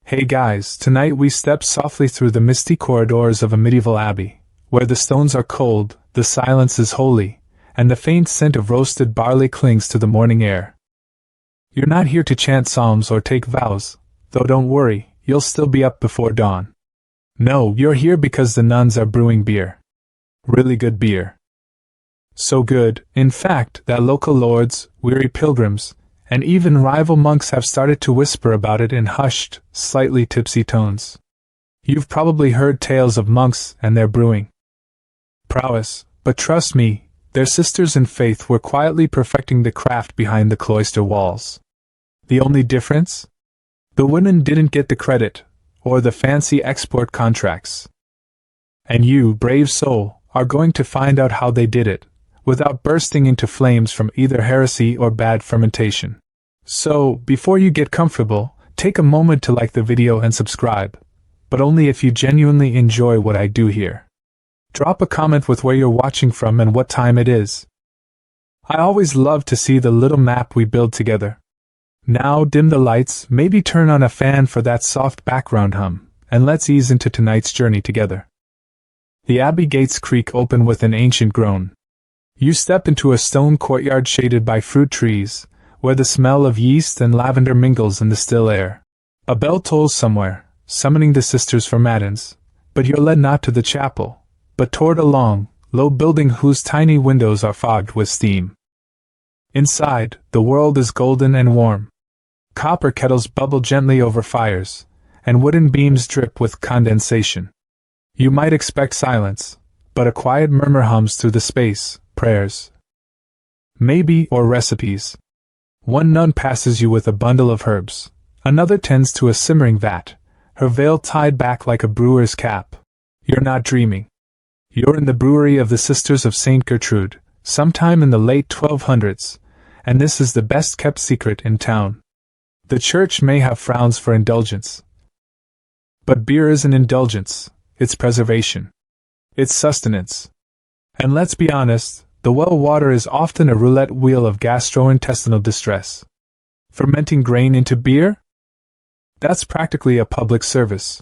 Hey guys, tonight we step softly through the misty corridors of a medieval abbey, where the stones are cold, the silence is holy, and the faint scent of roasted barley clings to the morning air. You're not here to chant psalms or take vows, though don't worry, you'll still be up before dawn. No, you're here because the nuns are brewing beer. Really good beer. So good, in fact, that local lords, weary pilgrims, and even rival monks have started to whisper about it in hushed, slightly tipsy tones. You've probably heard tales of monks and their brewing prowess, but trust me, their sisters in faith were quietly perfecting the craft behind the cloister walls. The only difference? The women didn't get the credit, or the fancy export contracts. And you, brave soul, are going to find out how they did it, without bursting into flames from either heresy or bad fermentation. So, before you get comfortable, take a moment to like the video and subscribe, but only if you genuinely enjoy what I do here. Drop a comment with where you're watching from and what time it is. I always love to see the little map we build together. Now dim the lights, maybe turn on a fan for that soft background hum, and let's ease into tonight's journey together. The abbey gates creak open with an ancient groan. You step into a stone courtyard shaded by fruit trees, where the smell of yeast and lavender mingles in the still air. A bell tolls somewhere, summoning the sisters for matins, but you're led not to the chapel, but toward a long, low building whose tiny windows are fogged with steam. Inside, the world is golden and warm. Copper kettles bubble gently over fires, and wooden beams drip with condensation. You might expect silence, but a quiet murmur hums through the space, prayers, maybe, or recipes. One nun passes you with a bundle of herbs, another tends to a simmering vat, her veil tied back like a brewer's cap. You're not dreaming. You're in the brewery of the Sisters of St. Gertrude, sometime in the late 1200s, and this is the best-kept secret in town. The church may have frowns for indulgence, but beer isn't indulgence, it's preservation. It's sustenance. And let's be honest, the well water is often a roulette wheel of gastrointestinal distress. Fermenting grain into beer? That's practically a public service.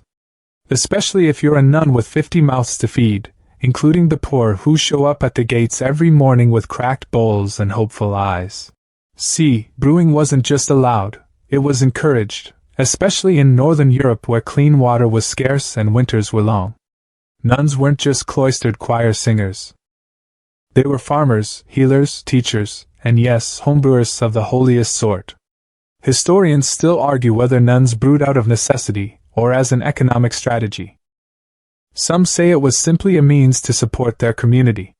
Especially if you're a nun with 50 mouths to feed, including the poor who show up at the gates every morning with cracked bowls and hopeful eyes. See, brewing wasn't just allowed, it was encouraged, especially in Northern Europe where clean water was scarce and winters were long. Nuns weren't just cloistered choir singers. They were farmers, healers, teachers, and yes, homebrewers of the holiest sort. Historians still argue whether nuns brewed out of necessity, or as an economic strategy. Some say it was simply a means to support their community.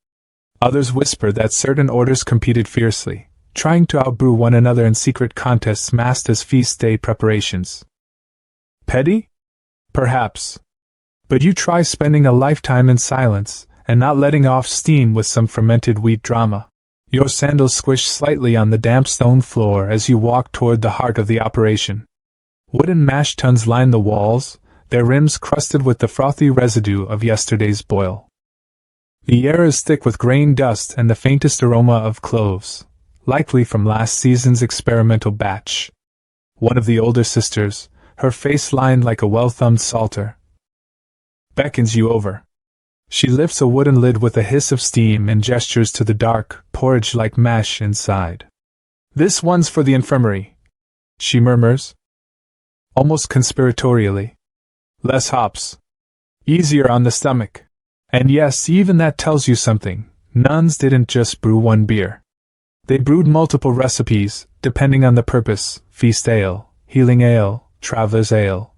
Others whisper that certain orders competed fiercely, trying to outbrew one another in secret contests masked as feast day preparations. Petty? Perhaps. But you try spending a lifetime in silence, and not letting off steam with some fermented wheat drama. Your sandals squish slightly on the damp stone floor as you walk toward the heart of the operation. Wooden mash tuns line the walls, their rims crusted with the frothy residue of yesterday's boil. The air is thick with grain dust and the faintest aroma of cloves, likely from last season's experimental batch. One of the older sisters, her face lined like a well-thumbed psalter, beckons you over. She lifts a wooden lid with a hiss of steam and gestures to the dark, porridge-like mash inside. "This one's for the infirmary," she murmurs, almost conspiratorially. "Less hops. Easier on the stomach." And yes, even that tells you something. Nuns didn't just brew one beer. They brewed multiple recipes, depending on the purpose: feast ale, healing ale, traveler's ale,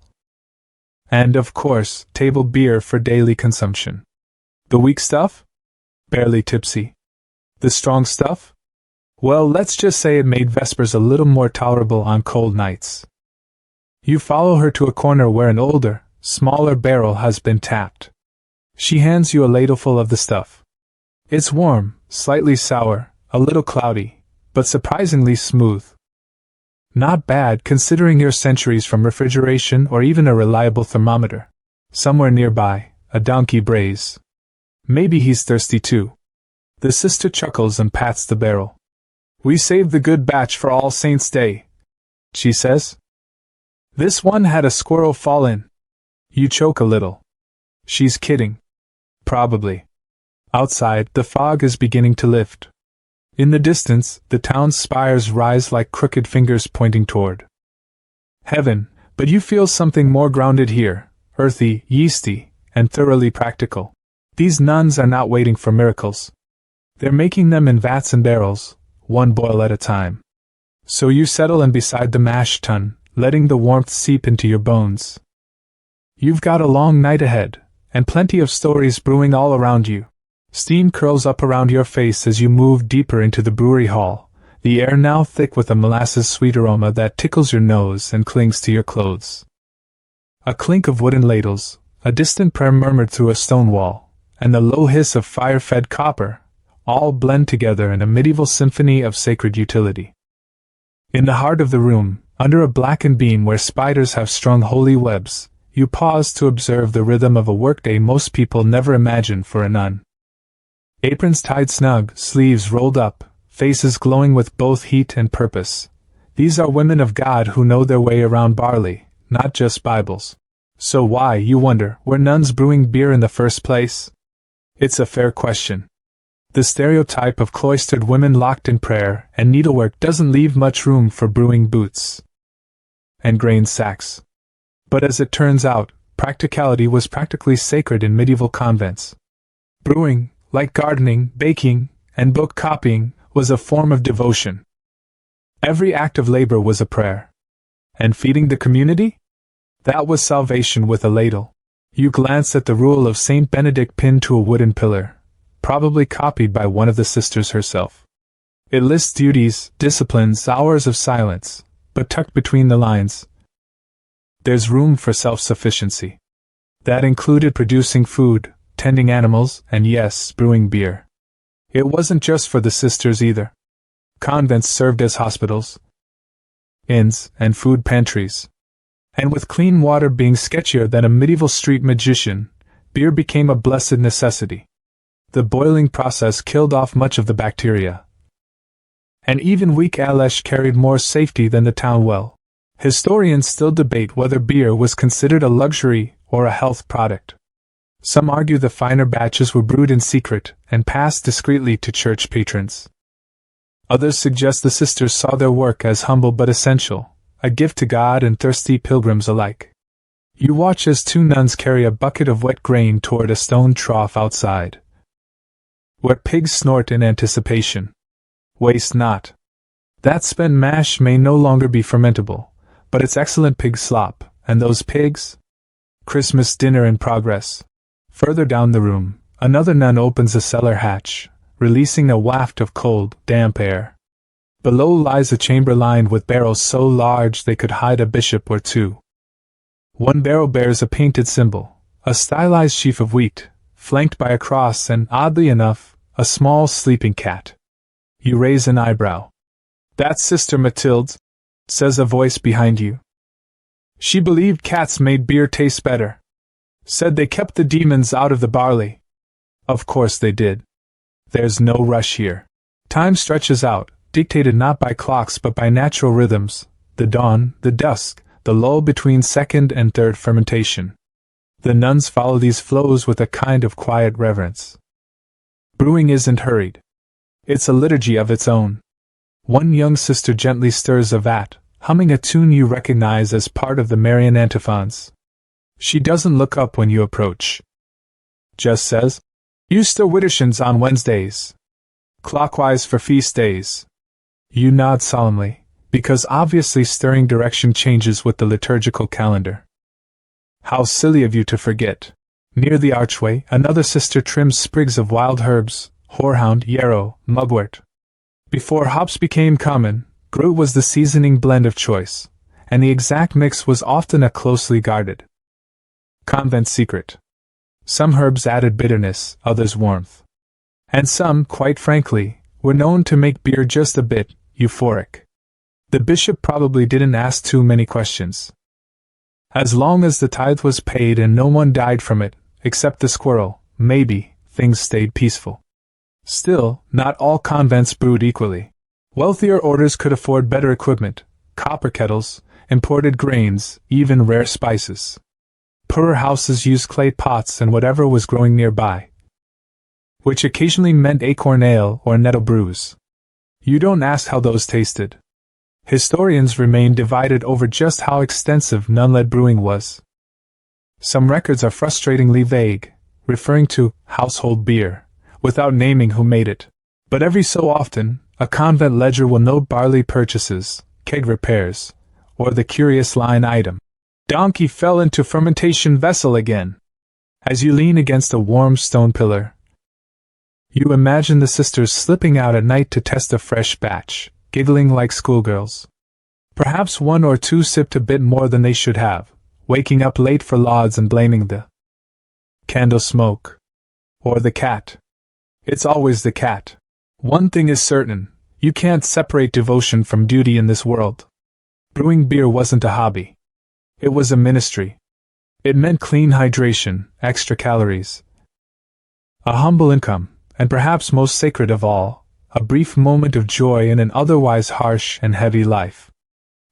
and, of course, table beer for daily consumption. The weak stuff? Barely tipsy. The strong stuff? Well, let's just say it made Vespers a little more tolerable on cold nights. You follow her to a corner where an older, smaller barrel has been tapped. She hands you a ladleful of the stuff. It's warm, slightly sour, a little cloudy, but surprisingly smooth. Not bad considering your centuries from refrigeration or even a reliable thermometer. Somewhere nearby, a donkey brays. Maybe he's thirsty too. The sister chuckles and pats the barrel. "We saved the good batch for All Saints' Day," she says. This one had a squirrel fall in. You choke a little. She's kidding. Probably. Outside, the fog is beginning to lift. In the distance, the town's spires rise like crooked fingers pointing toward heaven, but you feel something more grounded here, earthy, yeasty, and thoroughly practical. These nuns are not waiting for miracles. They're making them in vats and barrels, one boil at a time. So you settle in beside the mash tun, letting the warmth seep into your bones. You've got a long night ahead, and plenty of stories brewing all around you. Steam curls up around your face as you move deeper into the brewery hall, the air now thick with a molasses-sweet aroma that tickles your nose and clings to your clothes. A clink of wooden ladles, a distant prayer murmured through a stone wall, and the low hiss of fire-fed copper, all blend together in a medieval symphony of sacred utility. In the heart of the room, under a blackened beam where spiders have strung holy webs, you pause to observe the rhythm of a workday most people never imagine for a nun. Aprons tied snug, sleeves rolled up, faces glowing with both heat and purpose. These are women of God who know their way around barley, not just Bibles. So why, you wonder, were nuns brewing beer in the first place? It's a fair question. The stereotype of cloistered women locked in prayer and needlework doesn't leave much room for brewing boots and grain sacks. But as it turns out, practicality was practically sacred in medieval convents. Brewing, like gardening, baking, and book copying, was a form of devotion. Every act of labor was a prayer. And feeding the community? That was salvation with a ladle. You glance at the rule of Saint Benedict pinned to a wooden pillar, probably copied by one of the sisters herself. It lists duties, disciplines, hours of silence, but tucked between the lines, there's room for self-sufficiency. That included producing food, tending animals, and yes, brewing beer. It wasn't just for the sisters either. Convents served as hospitals, inns, and food pantries. And with clean water being sketchier than a medieval street magician, beer became a blessed necessity. The boiling process killed off much of the bacteria. And even weak Alesh carried more safety than the town well. Historians still debate whether beer was considered a luxury or a health product. Some argue the finer batches were brewed in secret and passed discreetly to church patrons. Others suggest the sisters saw their work as humble but essential, a gift to God and thirsty pilgrims alike. You watch as two nuns carry a bucket of wet grain toward a stone trough outside, where pigs snort in anticipation. Waste not. That spent mash may no longer be fermentable, but it's excellent pig slop, and those pigs? Christmas dinner in progress. Further down the room, another nun opens a cellar hatch, releasing a waft of cold, damp air. Below lies a chamber lined with barrels so large they could hide a bishop or two. One barrel bears a painted symbol, a stylized sheaf of wheat, flanked by a cross and, oddly enough, a small sleeping cat. You raise an eyebrow. "That's Sister Mathilde," says a voice behind you. "She believed cats made beer taste better. Said they kept the demons out of the barley." Of course they did. There's no rush here. Time stretches out, dictated not by clocks but by natural rhythms, the dawn, the dusk, the lull between second and third fermentation. The nuns follow these flows with a kind of quiet reverence. Brewing isn't hurried. It's a liturgy of its own. One young sister gently stirs a vat, humming a tune you recognize as part of the Marian antiphons. She doesn't look up when you approach. Just says, "You stir widdershins on Wednesdays. Clockwise for feast days." You nod solemnly, because obviously stirring direction changes with the liturgical calendar. How silly of you to forget. Near the archway, another sister trims sprigs of wild herbs, horehound, yarrow, mugwort. Before hops became common, Brewed was the seasoning blend of choice, and the exact mix was often a closely guarded convent secret. Some herbs added bitterness, others warmth. And some, quite frankly, were known to make beer just a bit euphoric. The bishop probably didn't ask too many questions. As long as the tithe was paid and no one died from it, except the squirrel, maybe, things stayed peaceful. Still, not all convents brewed equally. Wealthier orders could afford better equipment, copper kettles, imported grains, even rare spices. Poorer houses used clay pots and whatever was growing nearby, which occasionally meant acorn ale or nettle brews. You don't ask how those tasted. Historians remain divided over just how extensive nun-led brewing was. Some records are frustratingly vague, referring to household beer, without naming who made it. But every so often, a convent ledger will note barley purchases, keg repairs, or the curious line item: "Donkey fell into fermentation vessel again." As you lean against a warm stone pillar, you imagine the sisters slipping out at night to test a fresh batch, giggling like schoolgirls. Perhaps one or two sipped a bit more than they should have, waking up late for lauds and blaming the candle smoke. Or the cat. It's always the cat. One thing is certain, you can't separate devotion from duty in this world. Brewing beer wasn't a hobby. It was a ministry. It meant clean hydration, extra calories, a humble income, and perhaps most sacred of all, a brief moment of joy in an otherwise harsh and heavy life.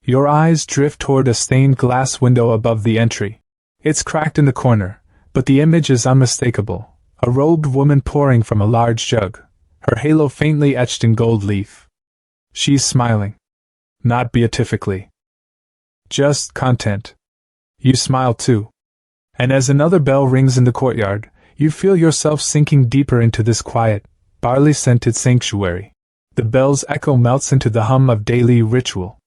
Your eyes drift toward a stained glass window above the entry. It's cracked in the corner, but the image is unmistakable. A robed woman pouring from a large jug, her halo faintly etched in gold leaf. She's smiling. Not beatifically. Just content. You smile too. And as another bell rings in the courtyard, you feel yourself sinking deeper into this quiet, barley-scented sanctuary. The bell's echo melts into the hum of daily ritual.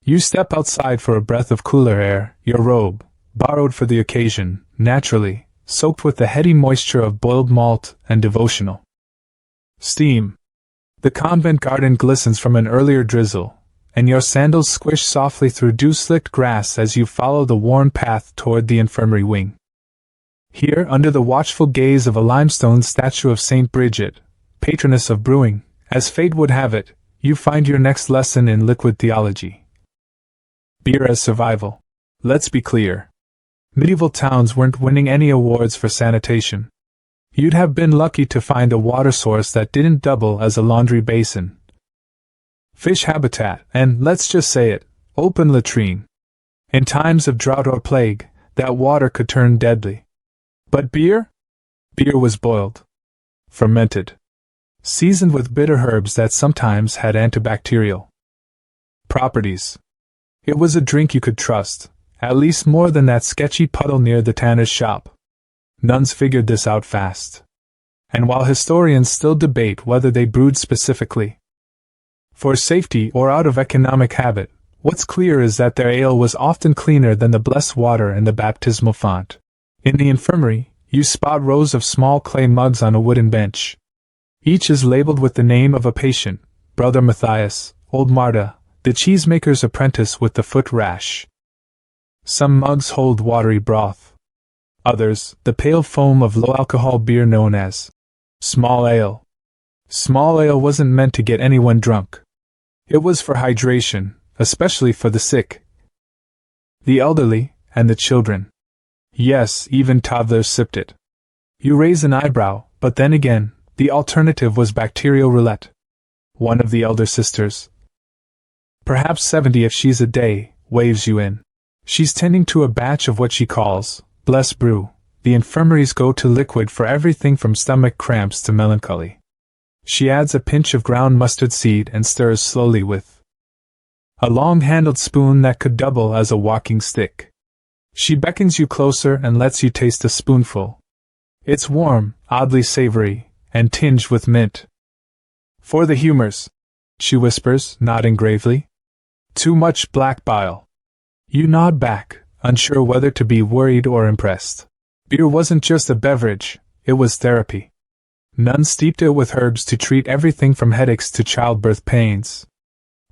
You step outside for a breath of cooler air, your robe, borrowed for the occasion, naturally, soaked with the heady moisture of boiled malt and devotional steam. The convent garden glistens from an earlier drizzle, and your sandals squish softly through dew-slicked grass as you follow the worn path toward the infirmary wing. Here, under the watchful gaze of a limestone statue of Saint Bridget, patroness of brewing, as fate would have it, you find your next lesson in liquid theology. Beer as survival. Let's be clear. Medieval towns weren't winning any awards for sanitation. You'd have been lucky to find a water source that didn't double as a laundry basin, fish habitat, and, let's just say it, open latrine. In times of drought or plague, that water could turn deadly. But beer? Beer was boiled, fermented, seasoned with bitter herbs that sometimes had antibacterial properties. It was a drink you could trust, at least more than that sketchy puddle near the tanner's shop. Nuns figured this out fast. And while historians still debate whether they brewed specifically for safety or out of economic habit, what's clear is that their ale was often cleaner than the blessed water in the baptismal font. In the infirmary, you spot rows of small clay mugs on a wooden bench. Each is labeled with the name of a patient: Brother Matthias, Old Marta, the cheesemaker's apprentice with the foot rash. Some mugs hold watery broth. Others, the pale foam of low-alcohol beer known as small ale. Small ale wasn't meant to get anyone drunk. It was for hydration, especially for the sick, the elderly, and the children. Yes, even toddlers sipped it. You raise an eyebrow, but then again, the alternative was bacterial roulette. One of the elder sisters, perhaps 70 if she's a day, waves you in. She's tending to a batch of what she calls blessed brew, the infirmary's go-to liquid for everything from stomach cramps to melancholy. She adds a pinch of ground mustard seed and stirs slowly with a long-handled spoon that could double as a walking stick. She beckons you closer and lets you taste a spoonful. It's warm, oddly savory, and tinged with mint. For the humors, she whispers, nodding gravely. Too much black bile. You nod back, unsure whether to be worried or impressed. Beer wasn't just a beverage, it was therapy. Nuns steeped it with herbs to treat everything from headaches to childbirth pains.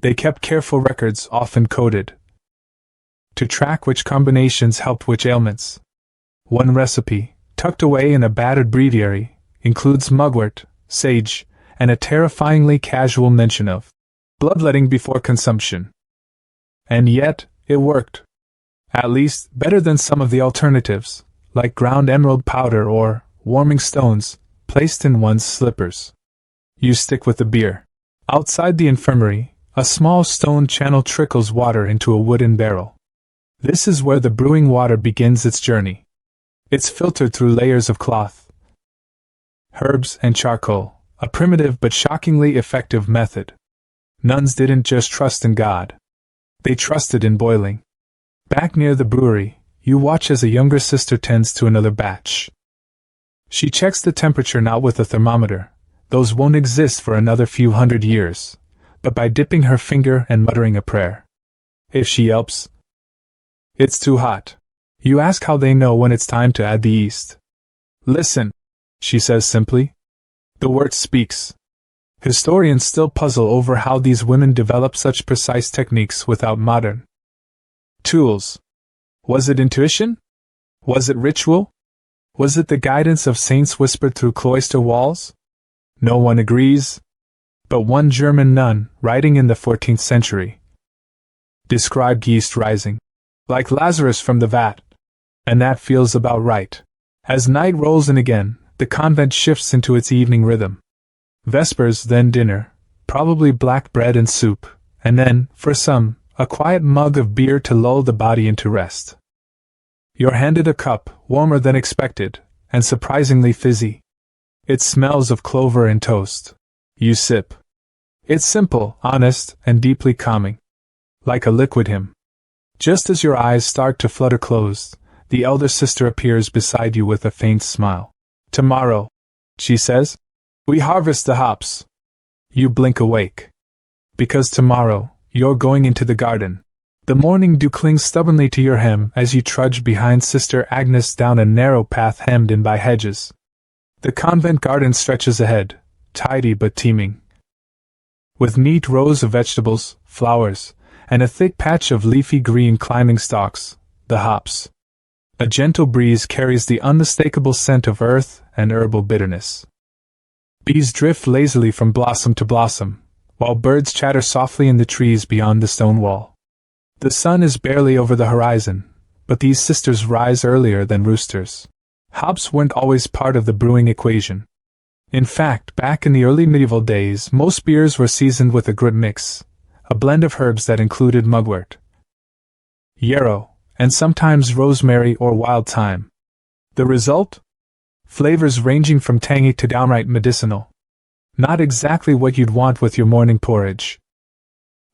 They kept careful records, often coded, to track which combinations helped which ailments. One recipe, tucked away in a battered breviary, includes mugwort, sage, and a terrifyingly casual mention of bloodletting before consumption. And yet, it worked. At least, better than some of the alternatives, like ground emerald powder or warming stones, placed in one's slippers. You stick with the beer. Outside the infirmary, a small stone channel trickles water into a wooden barrel. This is where the brewing water begins its journey. It's filtered through layers of cloth, herbs, and charcoal, a primitive but shockingly effective method. Nuns didn't just trust in God. They trusted in boiling. Back near the brewery, you watch as a younger sister tends to another batch. She checks the temperature not with a thermometer, those won't exist for another few hundred years, but by dipping her finger and muttering a prayer. If she yelps, "It's too hot," you ask how they know when it's time to add the yeast. "Listen," she says simply. The word speaks. Historians still puzzle over how these women developed such precise techniques without modern tools. Was it intuition? Was it ritual? Was it the guidance of saints whispered through cloister walls? No one agrees. But one German nun, writing in the 14th century, described yeast rising like Lazarus from the vat. And that feels about right. As night rolls in again, the convent shifts into its evening rhythm. Vespers, then dinner, probably black bread and soup, and then, for some, a quiet mug of beer to lull the body into rest. You're handed a cup, warmer than expected, and surprisingly fizzy. It smells of clover and toast. You sip. It's simple, honest, and deeply calming. Like a liquid hymn. Just as your eyes start to flutter closed, the elder sister appears beside you with a faint smile. "Tomorrow," she says, "we harvest the hops." You blink awake. Because tomorrow, you're going into the garden. The morning dew clings stubbornly to your hem as you trudge behind Sister Agnes down a narrow path hemmed in by hedges. The convent garden stretches ahead, tidy but teeming, with neat rows of vegetables, flowers, and a thick patch of leafy green climbing stalks, the hops. A gentle breeze carries the unmistakable scent of earth and herbal bitterness. Bees drift lazily from blossom to blossom, while birds chatter softly in the trees beyond the stone wall. The sun is barely over the horizon, but these sisters rise earlier than roosters. Hops weren't always part of the brewing equation. In fact, back in the early medieval days, most beers were seasoned with a grit mix, a blend of herbs that included mugwort, yarrow, and sometimes rosemary or wild thyme. The result? Flavors ranging from tangy to downright medicinal. Not exactly what you'd want with your morning porridge.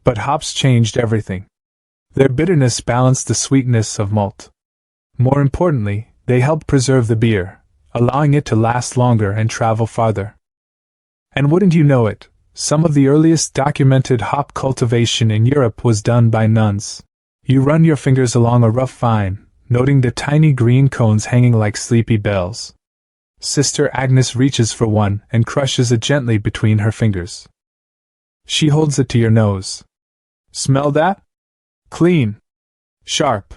But hops changed everything. Their bitterness balanced the sweetness of malt. More importantly, they helped preserve the beer, allowing it to last longer and travel farther. And wouldn't you know it, some of the earliest documented hop cultivation in Europe was done by nuns. You run your fingers along a rough vine, noting the tiny green cones hanging like sleepy bells. Sister Agnes reaches for one and crushes it gently between her fingers. She holds it to your nose. "Smell that? Clean. Sharp.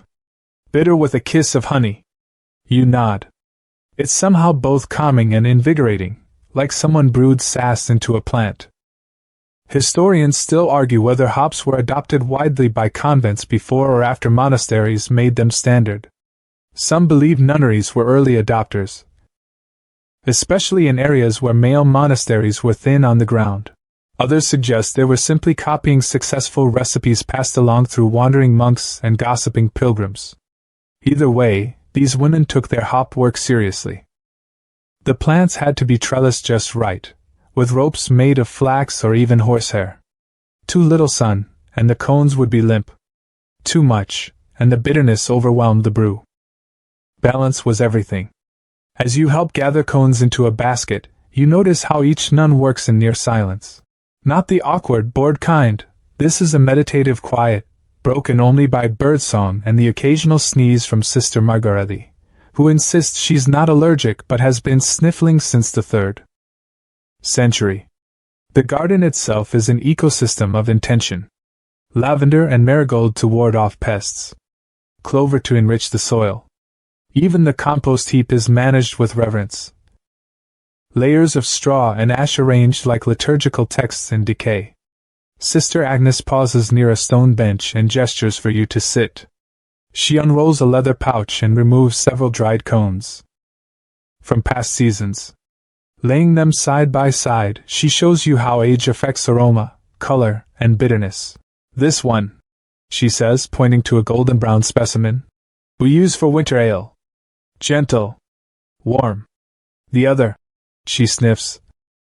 Bitter with a kiss of honey." You nod. It's somehow both calming and invigorating, like someone brewed sass into a plant. Historians still argue whether hops were adopted widely by convents before or after monasteries made them standard. Some believe nunneries were early adopters, especially in areas where male monasteries were thin on the ground. Others suggest they were simply copying successful recipes passed along through wandering monks and gossiping pilgrims. Either way, these women took their hop work seriously. The plants had to be trellised just right, with ropes made of flax or even horsehair. Too little sun, and the cones would be limp. Too much, and the bitterness overwhelmed the brew. Balance was everything. As you help gather cones into a basket, you notice how each nun works in near silence. Not the awkward, bored kind. This is a meditative quiet, broken only by birdsong and the occasional sneeze from Sister Margaretti, who insists she's not allergic but has been sniffling since the 3rd century. The garden itself is an ecosystem of intention. Lavender and marigold to ward off pests. Clover to enrich the soil. Even the compost heap is managed with reverence. Layers of straw and ash arranged like liturgical texts in decay. Sister Agnes pauses near a stone bench and gestures for you to sit. She unrolls a leather pouch and removes several dried cones from past seasons. Laying them side by side, she shows you how age affects aroma, color, and bitterness. "This one," she says, pointing to a golden brown specimen. We use for winter ale. Gentle. Warm. The other, she sniffs,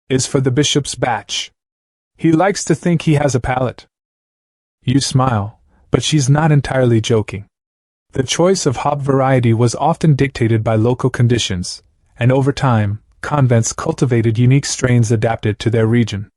is for the bishop's batch. He likes to think he has a palate. You smile, but she's not entirely joking. The choice of hop variety was often dictated by local conditions, and over time, convents cultivated unique strains adapted to their region.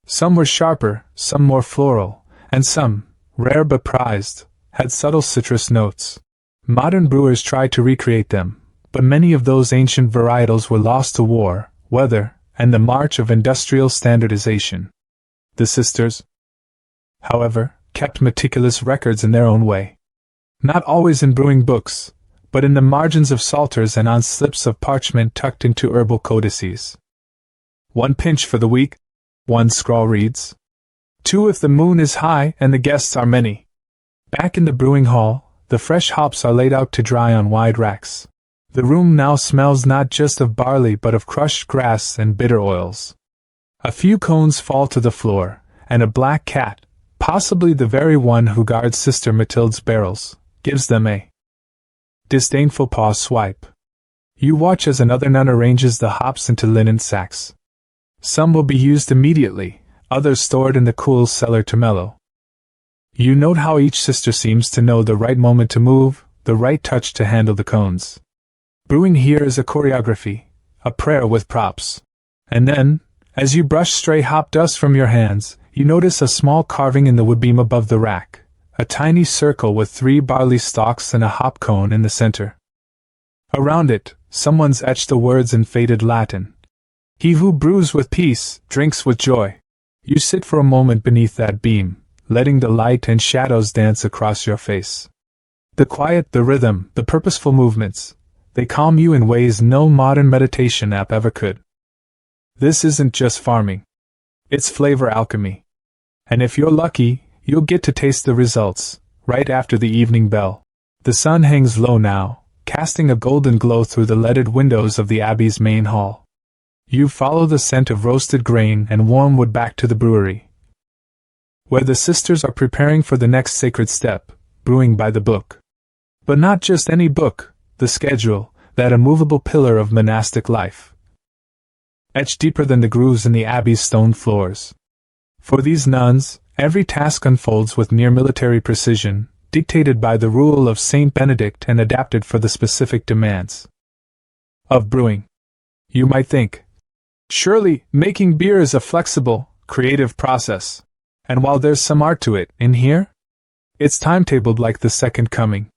Some were sharper, some more floral, and some, rare but prized, had subtle citrus notes. Modern brewers tried to recreate them, but many of those ancient varietals were lost to war, weather, and the march of industrial standardization. The sisters, however, kept meticulous records in their own way. Not always in brewing books, but in the margins of psalters and on slips of parchment tucked into herbal codices. 1 pinch for the week, one scrawl reads. 2 if the moon is high and the guests are many. Back in the brewing hall, the fresh hops are laid out to dry on wide racks. The room now smells not just of barley but of crushed grass and bitter oils. A few cones fall to the floor, and a black cat, possibly the very one who guards Sister Mathilde's barrels, gives them a disdainful paw swipe. You watch as another nun arranges the hops into linen sacks. Some will be used immediately, others stored in the cool cellar to mellow. You note how each sister seems to know the right moment to move, the right touch to handle the cones. Brewing here is a choreography, a prayer with props. And then, as you brush stray hop dust from your hands, you notice a small carving in the woodbeam above the rack, a tiny circle with 3 barley stalks and a hop cone in the center. Around it, someone's etched the words in faded Latin. He who brews with peace, drinks with joy. You sit for a moment beneath that beam, letting the light and shadows dance across your face. The quiet, the rhythm, the purposeful movements, they calm you in ways no modern meditation app ever could. This isn't just farming. It's flavor alchemy. And if you're lucky, you'll get to taste the results, right after the evening bell. The sun hangs low now, casting a golden glow through the leaded windows of the abbey's main hall. You follow the scent of roasted grain and warm wood back to the brewery, where the sisters are preparing for the next sacred step, brewing by the book. But not just any book, the schedule, that immovable pillar of monastic life, etched deeper than the grooves in the abbey's stone floors. For these nuns, every task unfolds with near military precision, dictated by the rule of Saint Benedict and adapted for the specific demands of brewing. You might think, surely, making beer is a flexible, creative process, and while there's some art to it, in here, it's timetabled like the Second Coming.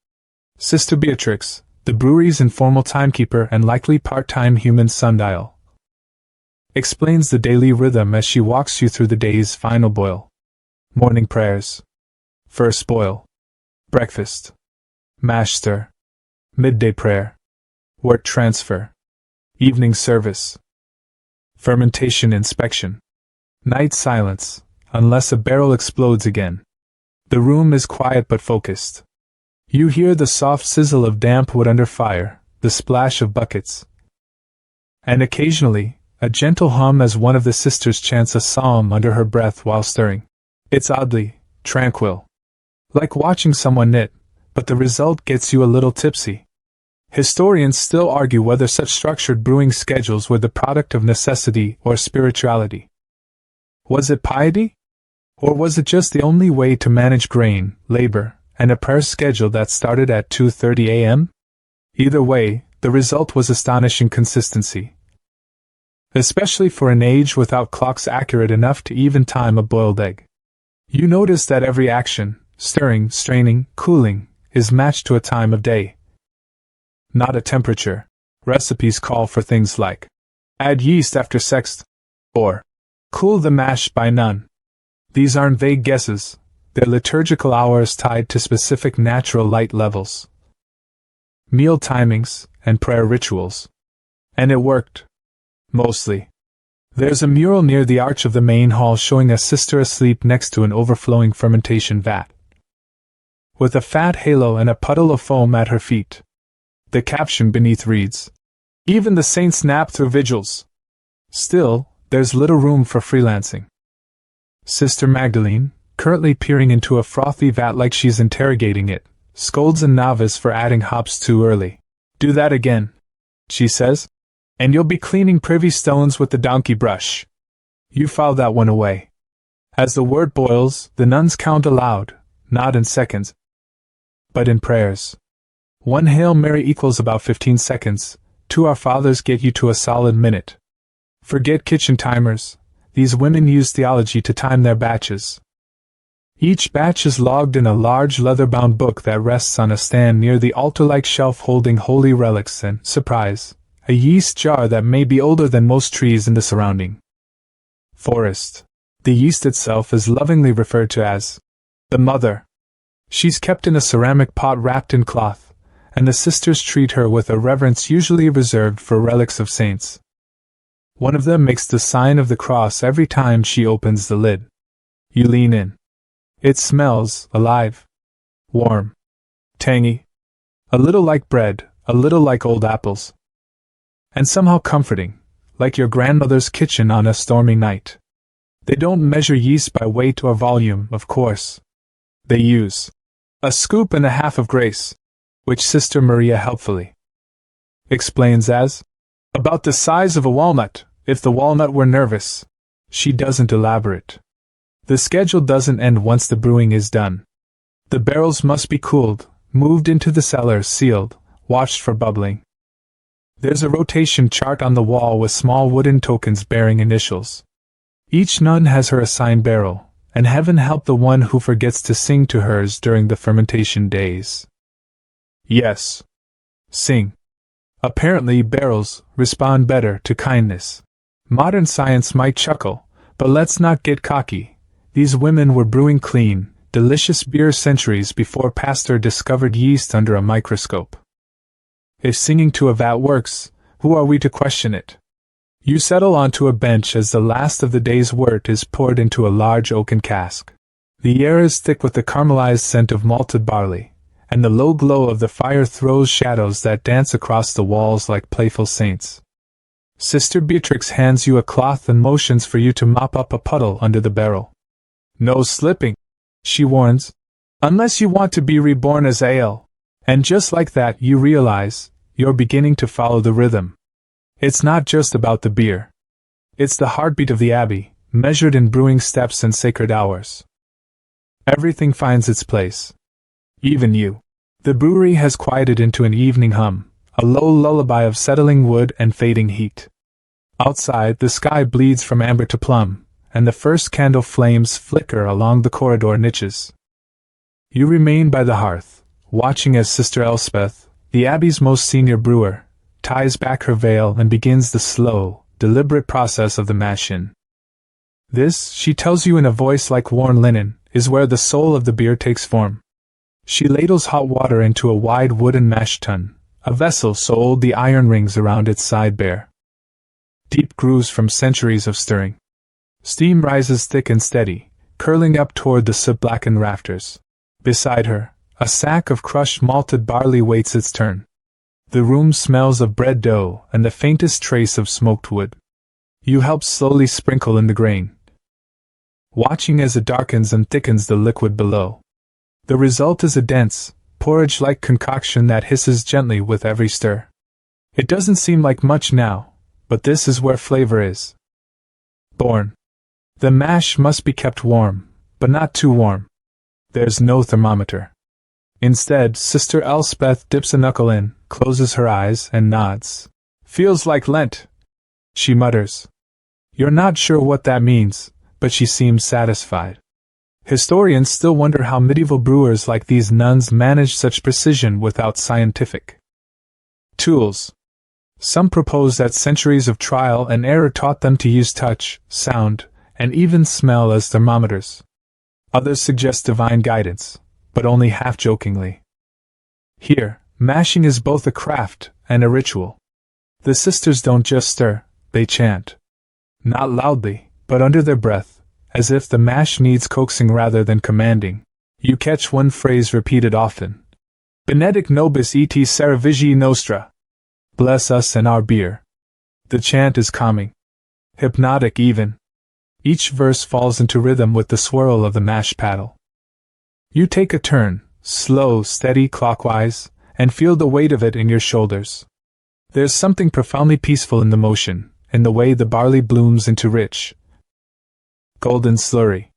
Sister Beatrix, the brewery's informal timekeeper and likely part-time human sundial, explains the daily rhythm as she walks you through the day's final boil. Morning prayers. First boil. Breakfast. Mash stir. Midday prayer. Wort transfer. Evening service. Fermentation inspection. Night silence, unless a barrel explodes again. The room is quiet but focused. You hear the soft sizzle of damp wood under fire, the splash of buckets, and occasionally, a gentle hum as one of the sisters chants a psalm under her breath while stirring. It's oddly tranquil, like watching someone knit, but the result gets you a little tipsy. Historians still argue whether such structured brewing schedules were the product of necessity or spirituality. Was it piety? Or was it just the only way to manage grain, labor, and a prayer schedule that started at 2:30 a.m.? Either way, the result was astonishing consistency, especially for an age without clocks accurate enough to even time a boiled egg. You notice that every action, stirring, straining, cooling, is matched to a time of day, not a temperature. Recipes call for things like add yeast after sext, or cool the mash by nun. These aren't vague guesses, they're liturgical hours tied to specific natural light levels, meal timings, and prayer rituals. And it worked. Mostly. There's a mural near the arch of the main hall showing a sister asleep next to an overflowing fermentation vat, with a fat halo and a puddle of foam at her feet. The caption beneath reads, "Even the saints nap through vigils." Still, there's little room for freelancing. Sister Magdalene, currently peering into a frothy vat like she's interrogating it, scolds a novice for adding hops too early. "Do that again," she says, "and you'll be cleaning privy stones with the donkey brush. You file that one away." As the wort boils, the nuns count aloud, not in seconds, but in prayers. One Hail Mary equals about 15 seconds, 2 Our Fathers get you to a solid minute. Forget kitchen timers, these women use theology to time their batches. Each batch is logged in a large leather-bound book that rests on a stand near the altar-like shelf holding holy relics and, surprise, a yeast jar that may be older than most trees in the surrounding forest. The yeast itself is lovingly referred to as the mother. She's kept in a ceramic pot wrapped in cloth, and the sisters treat her with a reverence usually reserved for relics of saints. One of them makes the sign of the cross every time she opens the lid. You lean in. It smells alive, warm, tangy, a little like bread, a little like old apples, and somehow comforting, like your grandmother's kitchen on a stormy night. They don't measure yeast by weight or volume, of course. They use a scoop and a half of grace, which Sister Maria helpfully explains as about the size of a walnut, if the walnut were nervous. She doesn't elaborate. The schedule doesn't end once the brewing is done. The barrels must be cooled, moved into the cellar, sealed, watched for bubbling. There's a rotation chart on the wall with small wooden tokens bearing initials. Each nun has her assigned barrel, and heaven help the one who forgets to sing to hers during the fermentation days. Yes. Sing. Apparently barrels respond better to kindness. Modern science might chuckle, but let's not get cocky. These women were brewing clean, delicious beer centuries before Pasteur discovered yeast under a microscope. If singing to a vat works, who are we to question it? You settle onto a bench as the last of the day's wort is poured into a large oaken cask. The air is thick with the caramelized scent of malted barley, and the low glow of the fire throws shadows that dance across the walls like playful saints. Sister Beatrix hands you a cloth and motions for you to mop up a puddle under the barrel. "No slipping," she warns, "unless you want to be reborn as ale." And just like that you realize, you're beginning to follow the rhythm. It's not just about the beer. It's the heartbeat of the abbey, measured in brewing steps and sacred hours. Everything finds its place. Even you. The brewery has quieted into an evening hum, a low lullaby of settling wood and fading heat. Outside, the sky bleeds from amber to plum, and the first candle flames flicker along the corridor niches. You remain by the hearth, watching as Sister Elspeth, the abbey's most senior brewer, ties back her veil and begins the slow, deliberate process of the mash-in. This, she tells you in a voice like worn linen, is where the soul of the beer takes form. She ladles hot water into a wide wooden mash tun, a vessel so old the iron rings around its side bare. Deep grooves from centuries of stirring. Steam rises thick and steady, curling up toward the soot-blackened rafters. Beside her, a sack of crushed malted barley waits its turn. The room smells of bread dough and the faintest trace of smoked wood. You help slowly sprinkle in the grain, watching as it darkens and thickens the liquid below. The result is a dense, porridge-like concoction that hisses gently with every stir. It doesn't seem like much now, but this is where flavor is born. The mash must be kept warm, but not too warm. There's no thermometer. Instead, Sister Elspeth dips a knuckle in, closes her eyes, and nods. "Feels like Lent," she mutters. You're not sure what that means, but she seems satisfied. Historians still wonder how medieval brewers like these nuns managed such precision without scientific tools. Some propose that centuries of trial and error taught them to use touch, sound, and even smell as thermometers. Others suggest divine guidance, but only half-jokingly. Here, mashing is both a craft and a ritual. The sisters don't just stir, they chant. Not loudly, but under their breath, as if the mash needs coaxing rather than commanding. You catch one phrase repeated often. Benedict nobis et Saravigi nostra. Bless us and our beer. The chant is calming. Hypnotic even. Each verse falls into rhythm with the swirl of the mash paddle. You take a turn, slow, steady, clockwise, and feel the weight of it in your shoulders. There's something profoundly peaceful in the motion, in the way the barley blooms into rich, golden slurry.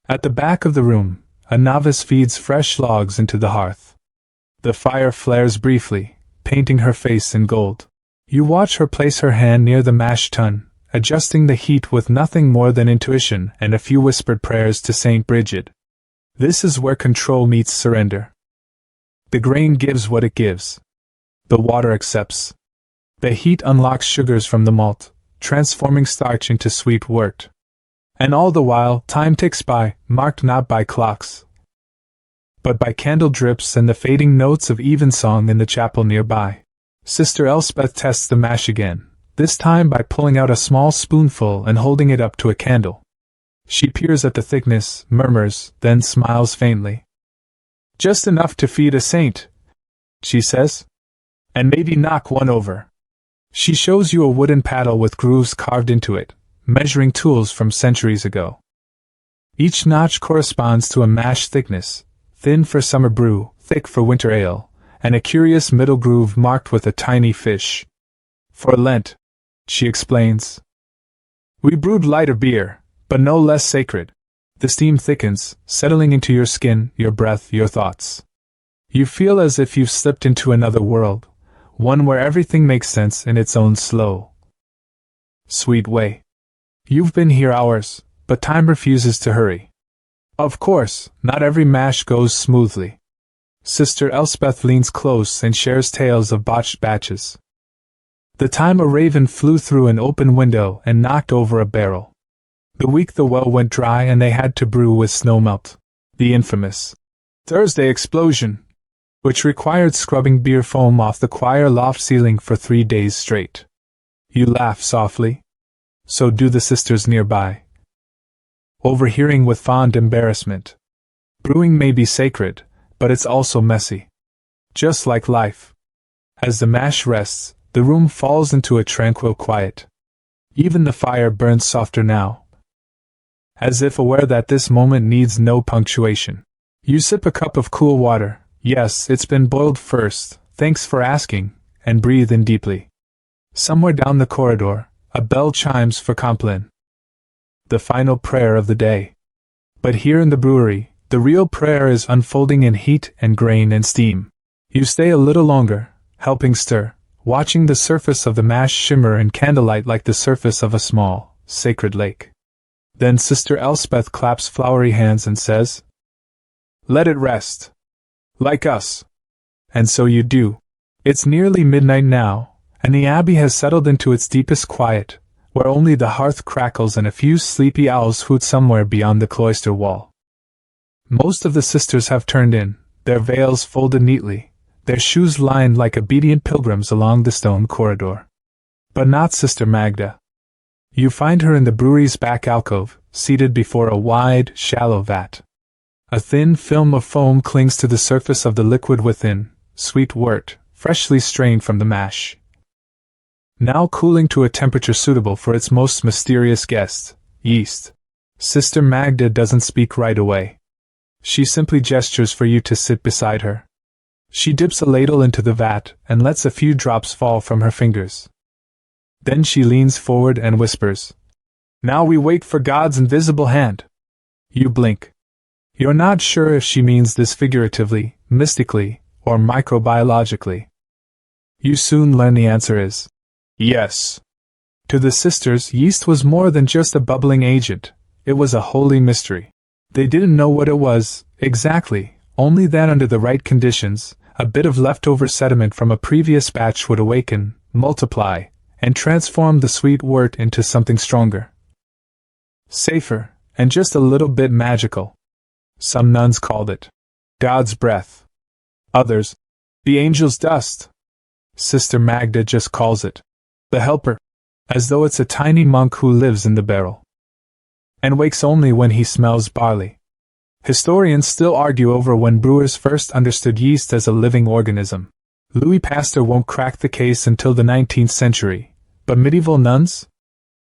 At the back of the room, a novice feeds fresh logs into the hearth. The fire flares briefly, painting her face in gold. You watch her place her hand near the mash tun, adjusting the heat with nothing more than intuition and a few whispered prayers to Saint Brigid. This is where control meets surrender. The grain gives what it gives. The water accepts. The heat unlocks sugars from the malt, transforming starch into sweet wort. And all the while, time ticks by, marked not by clocks, but by candle drips and the fading notes of evensong in the chapel nearby. Sister Elspeth tests the mash again, this time by pulling out a small spoonful and holding it up to a candle. She peers at the thickness, murmurs, then smiles faintly. Just enough to feed a saint, she says. And maybe knock one over. She shows you a wooden paddle with grooves carved into it, measuring tools from centuries ago. Each notch corresponds to a mash thickness, thin for summer brew, thick for winter ale, and a curious middle groove marked with a tiny fish. For Lent, she explains. We brewed lighter beer, but no less sacred. The steam thickens, settling into your skin, your breath, your thoughts. You feel as if you've slipped into another world, one where everything makes sense in its own slow, sweet way. You've been here hours, but time refuses to hurry. Of course, not every mash goes smoothly. Sister Elspeth leans close and shares tales of botched batches. The time a raven flew through an open window and knocked over a barrel. The week the well went dry and they had to brew with snowmelt. The infamous Thursday explosion, which required scrubbing beer foam off the choir loft ceiling for 3 days straight. You laugh softly. So do the sisters nearby, overhearing with fond embarrassment. Brewing may be sacred, but it's also messy. Just like life. As the mash rests, the room falls into a tranquil quiet. Even the fire burns softer now, as if aware that this moment needs no punctuation. You sip a cup of cool water. Yes, it's been boiled first, thanks for asking, and breathe in deeply. Somewhere down the corridor, a bell chimes for Compline, the final prayer of the day. But here in the brewery, the real prayer is unfolding in heat and grain and steam. You stay a little longer, helping stir, watching the surface of the mash shimmer in candlelight like the surface of a small, sacred lake. Then Sister Elspeth claps flowery hands and says, "Let it rest. Like us." And so you do. It's nearly midnight now, and the abbey has settled into its deepest quiet, where only the hearth crackles and a few sleepy owls hoot somewhere beyond the cloister wall. Most of the sisters have turned in, their veils folded neatly, their shoes lined like obedient pilgrims along the stone corridor. But not Sister Magda. You find her in the brewery's back alcove, seated before a wide, shallow vat. A thin film of foam clings to the surface of the liquid within, sweet wort, freshly strained from the mash. Now cooling to a temperature suitable for its most mysterious guest, yeast. Sister Magda doesn't speak right away. She simply gestures for you to sit beside her. She dips a ladle into the vat and lets a few drops fall from her fingers. Then she leans forward and whispers, "Now we wait for God's invisible hand." You blink. You're not sure if she means this figuratively, mystically, or microbiologically. You soon learn the answer is yes. To the sisters, yeast was more than just a bubbling agent, it was a holy mystery. They didn't know what it was, exactly, only that under the right conditions, a bit of leftover sediment from a previous batch would awaken, multiply, and transform the sweet wort into something stronger, safer, and just a little bit magical. Some nuns called it God's breath. Others, the angel's dust. Sister Magda just calls it the helper, as though it's a tiny monk who lives in the barrel and wakes only when he smells barley. Historians still argue over when brewers first understood yeast as a living organism. Louis Pasteur won't crack the case until the 19th century, but medieval nuns?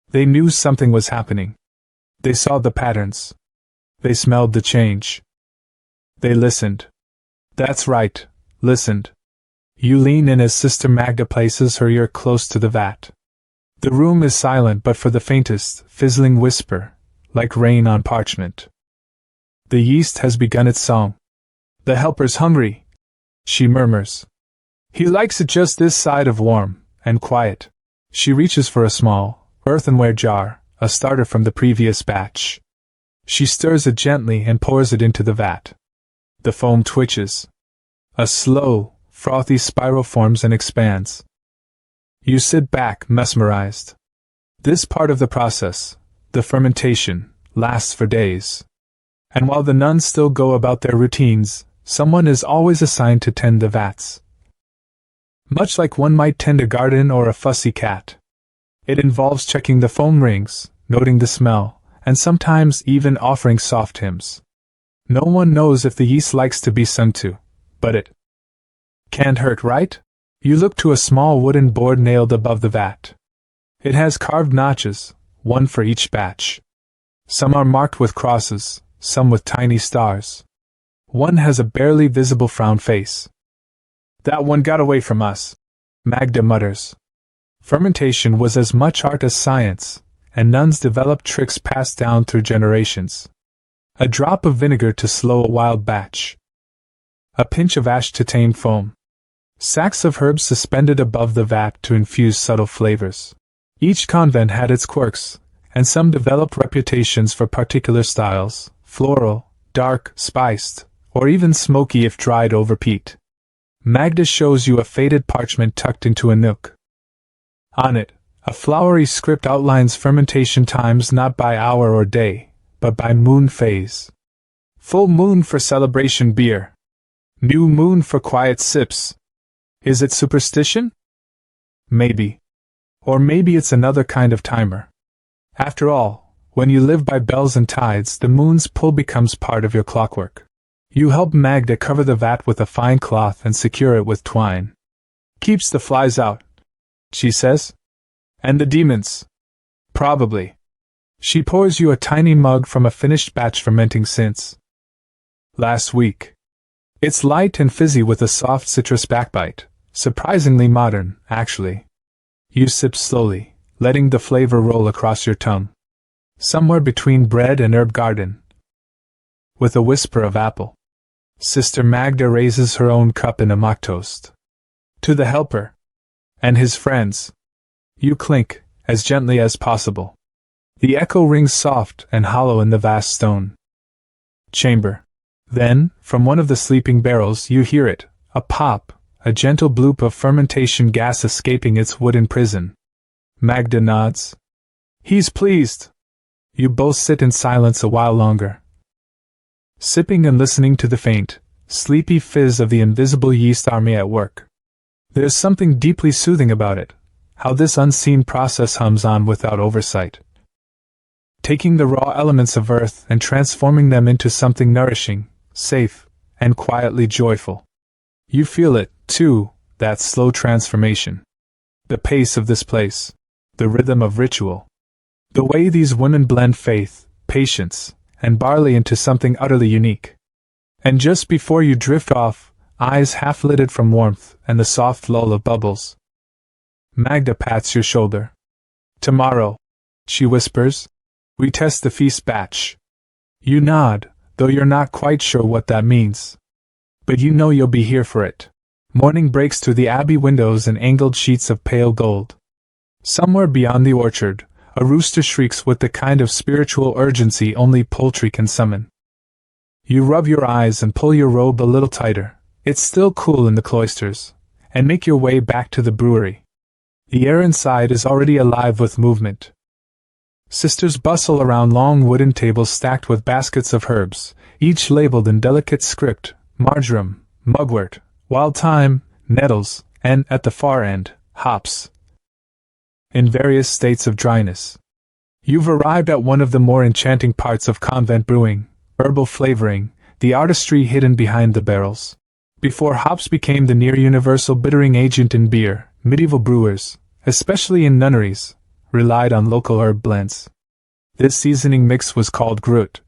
They knew something was happening. They saw the patterns. They smelled the change. They listened. That's right, listened. You lean in as Sister Magda places her ear close to the vat. The room is silent but for the faintest, fizzling whisper, like rain on parchment. The yeast has begun its song. The helper's hungry, she murmurs. He likes it just this side of warm and quiet. She reaches for a small, earthenware jar, a starter from the previous batch. She stirs it gently and pours it into the vat. The foam twitches. A slow, frothy spiral forms and expands. You sit back, mesmerized. This part of the process, the fermentation, lasts for days. And while the nuns still go about their routines, someone is always assigned to tend the vats. Much like one might tend a garden or a fussy cat. It involves checking the foam rings, noting the smell, and sometimes even offering soft hymns. No one knows if the yeast likes to be sung to, but it can't hurt, right? You look to a small wooden board nailed above the vat. It has carved notches, one for each batch. Some are marked with crosses, some with tiny stars. One has a barely visible frown face. That one got away from us, Magda mutters. Fermentation was as much art as science, and nuns developed tricks passed down through generations. A drop of vinegar to slow a wild batch. A pinch of ash to tame foam. Sacks of herbs suspended above the vat to infuse subtle flavors. Each convent had its quirks, and some developed reputations for particular styles, floral, dark, spiced, or even smoky if dried over peat. Magda shows you a faded parchment tucked into a nook. On it, a flowery script outlines fermentation times not by hour or day, but by moon phase. Full moon for celebration beer. New moon for quiet sips. Is it superstition? Maybe. Or maybe it's another kind of timer. After all, when you live by bells and tides, the moon's pull becomes part of your clockwork. You help Magda cover the vat with a fine cloth and secure it with twine. Keeps the flies out, she says. And the demons. Probably. She pours you a tiny mug from a finished batch fermenting since last week. It's light and fizzy with a soft citrus backbite, surprisingly modern, actually. You sip slowly, letting the flavor roll across your tongue. Somewhere between bread and herb garden. With a whisper of apple. Sister Magda raises her own cup in a mock toast. To the helper. And his friends. You clink, as gently as possible. The echo rings soft and hollow in the vast stone chamber. Then, from one of the sleeping barrels you hear it, a pop, a gentle bloop of fermentation gas escaping its wooden prison. Magda nods. He's pleased. You both sit in silence a while longer. Sipping and listening to the faint, sleepy fizz of the invisible yeast army at work. There's something deeply soothing about it, how this unseen process hums on without oversight. Taking the raw elements of earth and transforming them into something nourishing, safe, and quietly joyful. You feel it, too, that slow transformation. The pace of this place. The rhythm of ritual. The way these women blend faith, patience, and barley into something utterly unique. And just before you drift off, eyes half-lidded from warmth and the soft lull of bubbles. Magda pats your shoulder. Tomorrow, she whispers, we test the feast batch. You nod, though you're not quite sure what that means. But you know you'll be here for it. Morning breaks through the abbey windows in angled sheets of pale gold. Somewhere beyond the orchard, a rooster shrieks with the kind of spiritual urgency only poultry can summon. You rub your eyes and pull your robe a little tighter, it's still cool in the cloisters, and make your way back to the brewery. The air inside is already alive with movement. Sisters bustle around long wooden tables stacked with baskets of herbs, each labeled in delicate script, marjoram, mugwort, wild thyme, nettles, and, at the far end, hops. In various states of dryness. You've arrived at one of the more enchanting parts of convent brewing, herbal flavoring, the artistry hidden behind the barrels. Before hops became the near-universal bittering agent in beer, medieval brewers, especially in nunneries, relied on local herb blends. This seasoning mix was called Brewed,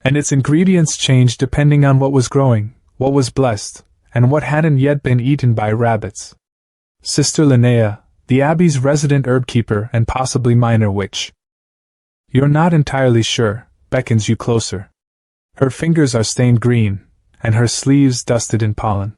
and its ingredients changed depending on what was growing, what was blessed, and what hadn't yet been eaten by rabbits. Sister Linnea, the abbey's resident herb-keeper and possibly minor witch, you're not entirely sure, beckons you closer. Her fingers are stained green, and her sleeves dusted in pollen.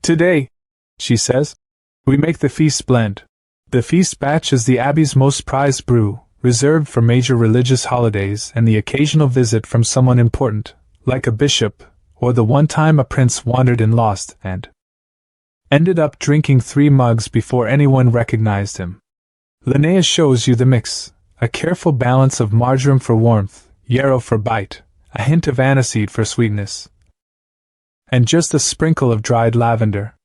Today, she says, we make the feast blend. The feast batch is the abbey's most prized brew, reserved for major religious holidays and the occasional visit from someone important, like a bishop, or the one time a prince wandered and lost and ended up drinking 3 mugs before anyone recognized him. Linnea shows you the mix, a careful balance of marjoram for warmth, yarrow for bite, a hint of aniseed for sweetness, and just a sprinkle of dried lavender.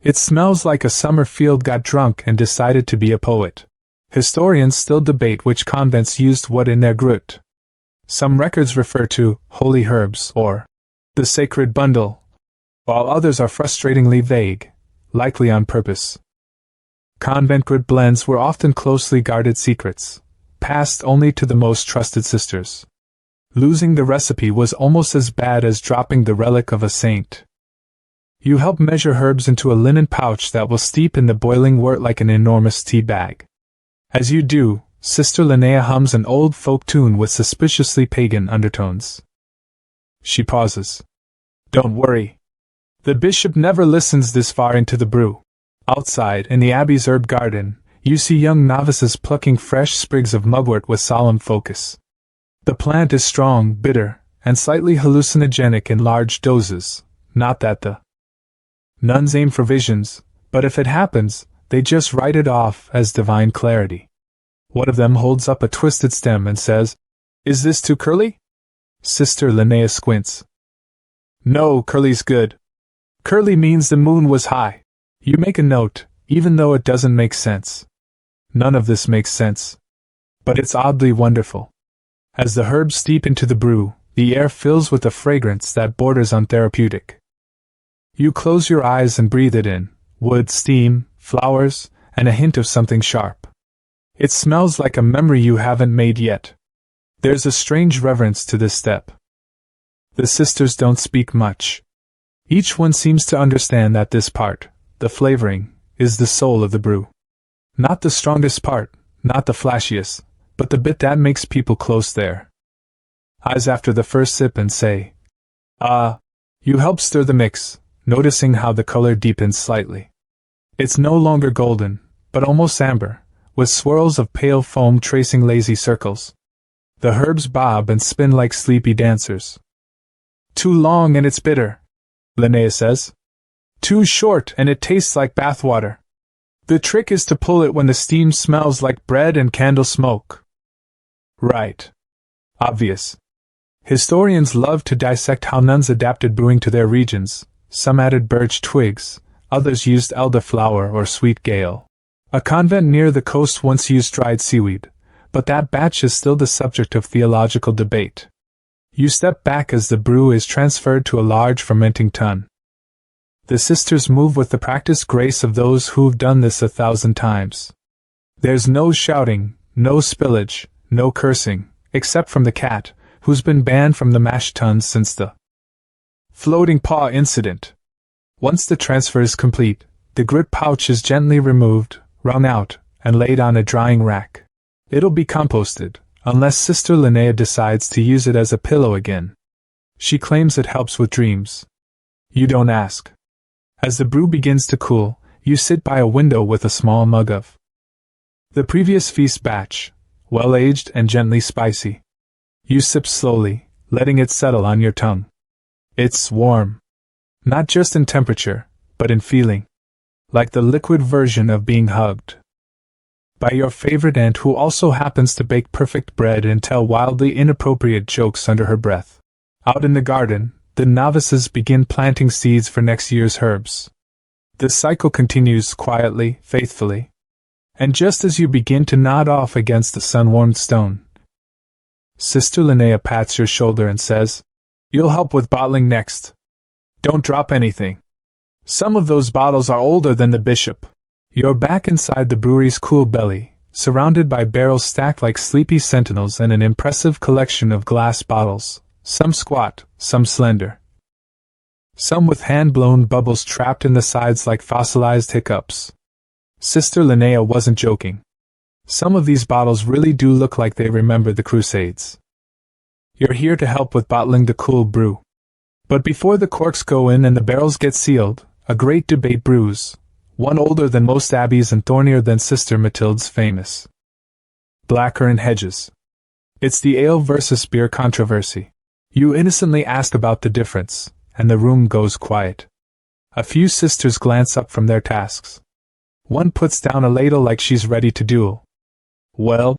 It smells like a summer field got drunk and decided to be a poet. Historians still debate which convents used what in their Brewed. Some records refer to holy herbs or the sacred bundle, while others are frustratingly vague, likely on purpose. Convent Brewed blends were often closely guarded secrets, passed only to the most trusted sisters. Losing the recipe was almost as bad as dropping the relic of a saint. You help measure herbs into a linen pouch that will steep in the boiling wort like an enormous tea bag. As you do, Sister Linnea hums an old folk tune with suspiciously pagan undertones. She pauses. Don't worry. The bishop never listens this far into the brew. Outside, in the abbey's herb garden, you see young novices plucking fresh sprigs of mugwort with solemn focus. The plant is strong, bitter, and slightly hallucinogenic in large doses, not that the nuns aim for visions, but if it happens, they just write it off as divine clarity. One of them holds up a twisted stem and says, "Is this too curly?" Sister Linnea squints. "No, curly's good. Curly means the moon was high." You make a note, even though it doesn't make sense. None of this makes sense. But it's oddly wonderful. As the herbs steep into the brew, the air fills with a fragrance that borders on therapeutic. You close your eyes and breathe it in: wood, steam, flowers, and a hint of something sharp. It smells like a memory you haven't made yet. There's a strange reverence to this step. The sisters don't speak much. Each one seems to understand that this part, the flavoring, is the soul of the brew. Not the strongest part, not the flashiest, but the bit that makes people close their eyes after the first sip and say, "Ah." You help stir the mix, noticing how the color deepens slightly. It's no longer golden, but almost amber, with swirls of pale foam tracing lazy circles. The herbs bob and spin like sleepy dancers. "Too long and it's bitter," Linnea says. "Too short and it tastes like bathwater. The trick is to pull it when the steam smells like bread and candle smoke." Right. Obvious. Historians love to dissect how nuns adapted brewing to their regions. Some added birch twigs, others used elderflower or sweet gale. A convent near the coast once used dried seaweed, but that batch is still the subject of theological debate. You step back as the brew is transferred to a large fermenting tun. The sisters move with the practiced grace of those who've done this 1,000 times. There's no shouting, no spillage, no cursing, except from the cat, who's been banned from the mash tuns since the floating paw incident. Once the transfer is complete, the grit pouch is gently removed, wrung out, and laid on a drying rack. It'll be composted, unless Sister Linnea decides to use it as a pillow again. She claims it helps with dreams. You don't ask. As the brew begins to cool, you sit by a window with a small mug of the previous feast batch, well-aged and gently spicy. You sip slowly, letting it settle on your tongue. It's warm. Not just in temperature, but in feeling. Like the liquid version of being hugged by your favorite aunt who also happens to bake perfect bread and tell wildly inappropriate jokes under her breath. Out in the garden, the novices begin planting seeds for next year's herbs. The cycle continues quietly, faithfully. And just as you begin to nod off against the sun-warmed stone, Sister Linnea pats your shoulder and says, "You'll help with bottling next. Don't drop anything. Some of those bottles are older than the bishop." You're back inside the brewery's cool belly, surrounded by barrels stacked like sleepy sentinels and an impressive collection of glass bottles, some squat, some slender, some with hand-blown bubbles trapped in the sides like fossilized hiccups. Sister Linnea wasn't joking. Some of these bottles really do look like they remember the Crusades. You're here to help with bottling the cool brew. But before the corks go in and the barrels get sealed, a great debate brews, one older than most abbeys and thornier than Sister Matilda's famous blackcurrant hedges. It's the ale versus beer controversy. You innocently ask about the difference, and the room goes quiet. A few sisters glance up from their tasks. One puts down a ladle like she's ready to duel. Well,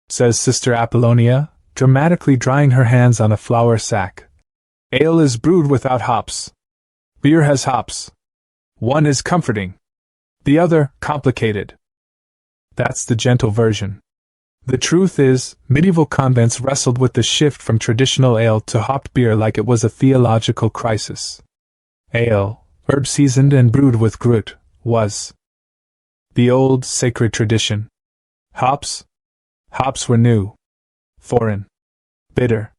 says Sister Apollonia, dramatically drying her hands on a flour sack. Ale is brewed without hops. Beer has hops. One is comforting. The other, complicated. That's the gentle version. The truth is, medieval convents wrestled with the shift from traditional ale to hopped beer like it was a theological crisis. Ale, herb-seasoned and brewed with gruit, was the old, sacred tradition. Hops were new, foreign, bitter.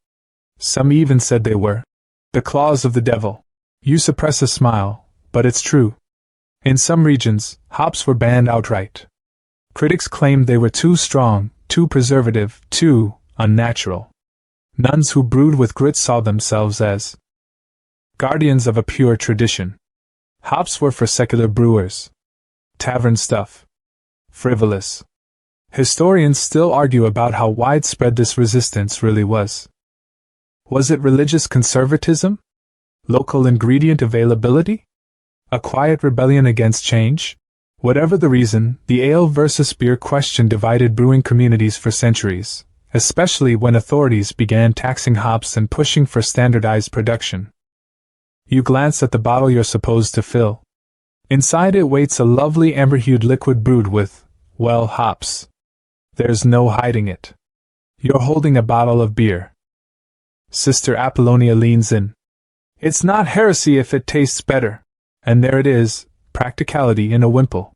Some even said they were the claws of the devil. You suppress a smile, but it's true. In some regions, hops were banned outright. Critics claimed they were too strong, too preservative, too unnatural. Nuns who brewed with grit saw themselves as guardians of a pure tradition. Hops were for secular brewers. Tavern stuff. Frivolous. Historians still argue about how widespread this resistance really was. Was it religious conservatism? Local ingredient availability? A quiet rebellion against change? Whatever the reason, the ale versus beer question divided brewing communities for centuries, especially when authorities began taxing hops and pushing for standardized production. You glance at the bottle you're supposed to fill. Inside it waits a lovely amber-hued liquid brewed with, well, hops. There's no hiding it. You're holding a bottle of beer. Sister Apollonia leans in. It's not heresy if it tastes better. And there it is, practicality in a wimple.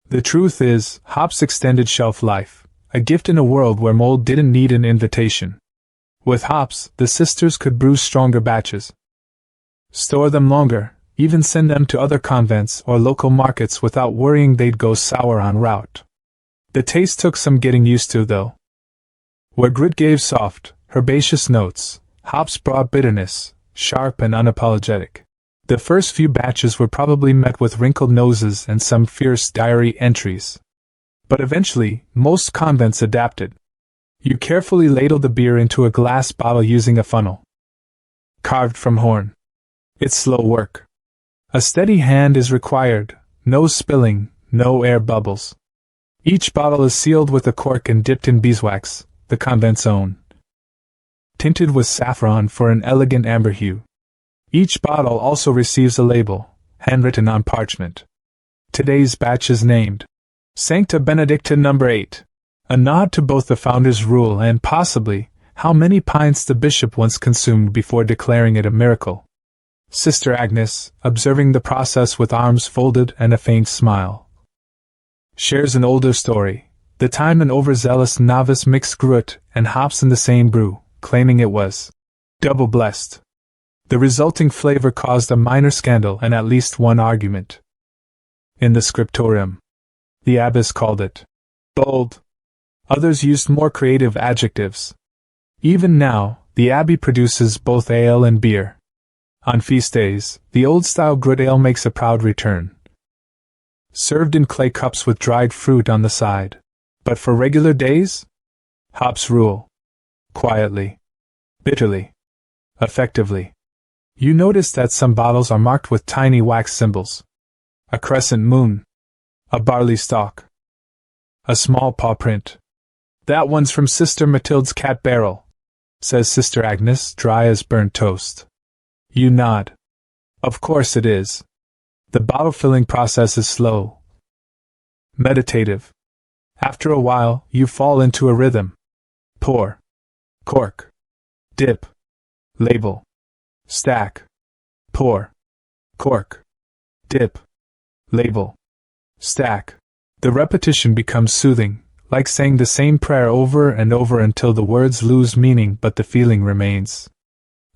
The truth is, hops extended shelf life, a gift in a world where mold didn't need an invitation. With hops, the sisters could brew stronger batches, store them longer, even send them to other convents or local markets without worrying they'd go sour en route. The taste took some getting used to, though. Where grit gave soft, herbaceous notes, hops brought bitterness, sharp and unapologetic. The first few batches were probably met with wrinkled noses and some fierce diary entries. But eventually, most convents adapted. You carefully ladle the beer into a glass bottle using a funnel carved from horn. It's slow work. A steady hand is required, no spilling, no air bubbles. Each bottle is sealed with a cork and dipped in beeswax, the convent's own, tinted with saffron for an elegant amber hue. Each bottle also receives a label, handwritten on parchment. Today's batch is named Sancta Benedicta No. 8, a nod to both the founder's rule and, possibly, how many pints the bishop once consumed before declaring it a miracle. Sister Agnes, observing the process with arms folded and a faint smile, shares an older story, the time an overzealous novice mixed gruit and hops in the same brew, claiming it was double blessed. The resulting flavor caused a minor scandal and at least one argument. In the scriptorium, the abbess called it bold. Others used more creative adjectives. Even now, the abbey produces both ale and beer. On feast days, the old-style gruit ale makes a proud return, served in clay cups with dried fruit on the side. But for regular days, hops rule. Quietly, bitterly, effectively. You notice that some bottles are marked with tiny wax symbols. A crescent moon. A barley stalk. A small paw print. That one's from Sister Matilda's cat barrel, says Sister Agnes, dry as burnt toast. You nod. Of course it is. The bottle-filling process is slow, meditative. After a while, you fall into a rhythm. Pour. Cork. Dip. Label. Stack. Pour. Cork. Dip. Label. Stack. The repetition becomes soothing, like saying the same prayer over and over until the words lose meaning but the feeling remains.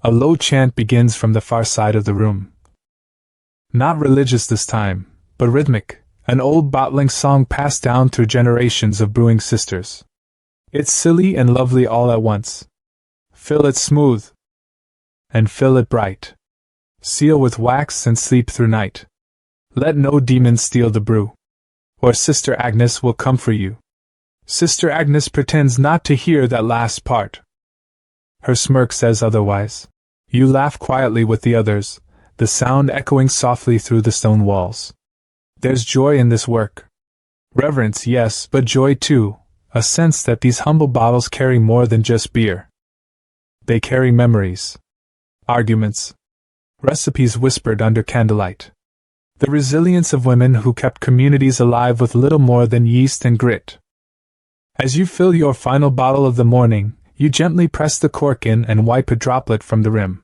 A low chant begins from the far side of the room. Not religious this time, but rhythmic, an old bottling song passed down through generations of brewing sisters. It's silly and lovely all at once. Fill it smooth, and fill it bright. Seal with wax and sleep through night. Let no demon steal the brew, or Sister Agnes will come for you. Sister Agnes pretends not to hear that last part. Her smirk says otherwise. You laugh quietly with the others, the sound echoing softly through the stone walls. There's joy in this work. Reverence, yes, but joy too, a sense that these humble bottles carry more than just beer. They carry memories, arguments, recipes whispered under candlelight. The resilience of women who kept communities alive with little more than yeast and grit. As you fill your final bottle of the morning, you gently press the cork in and wipe a droplet from the rim.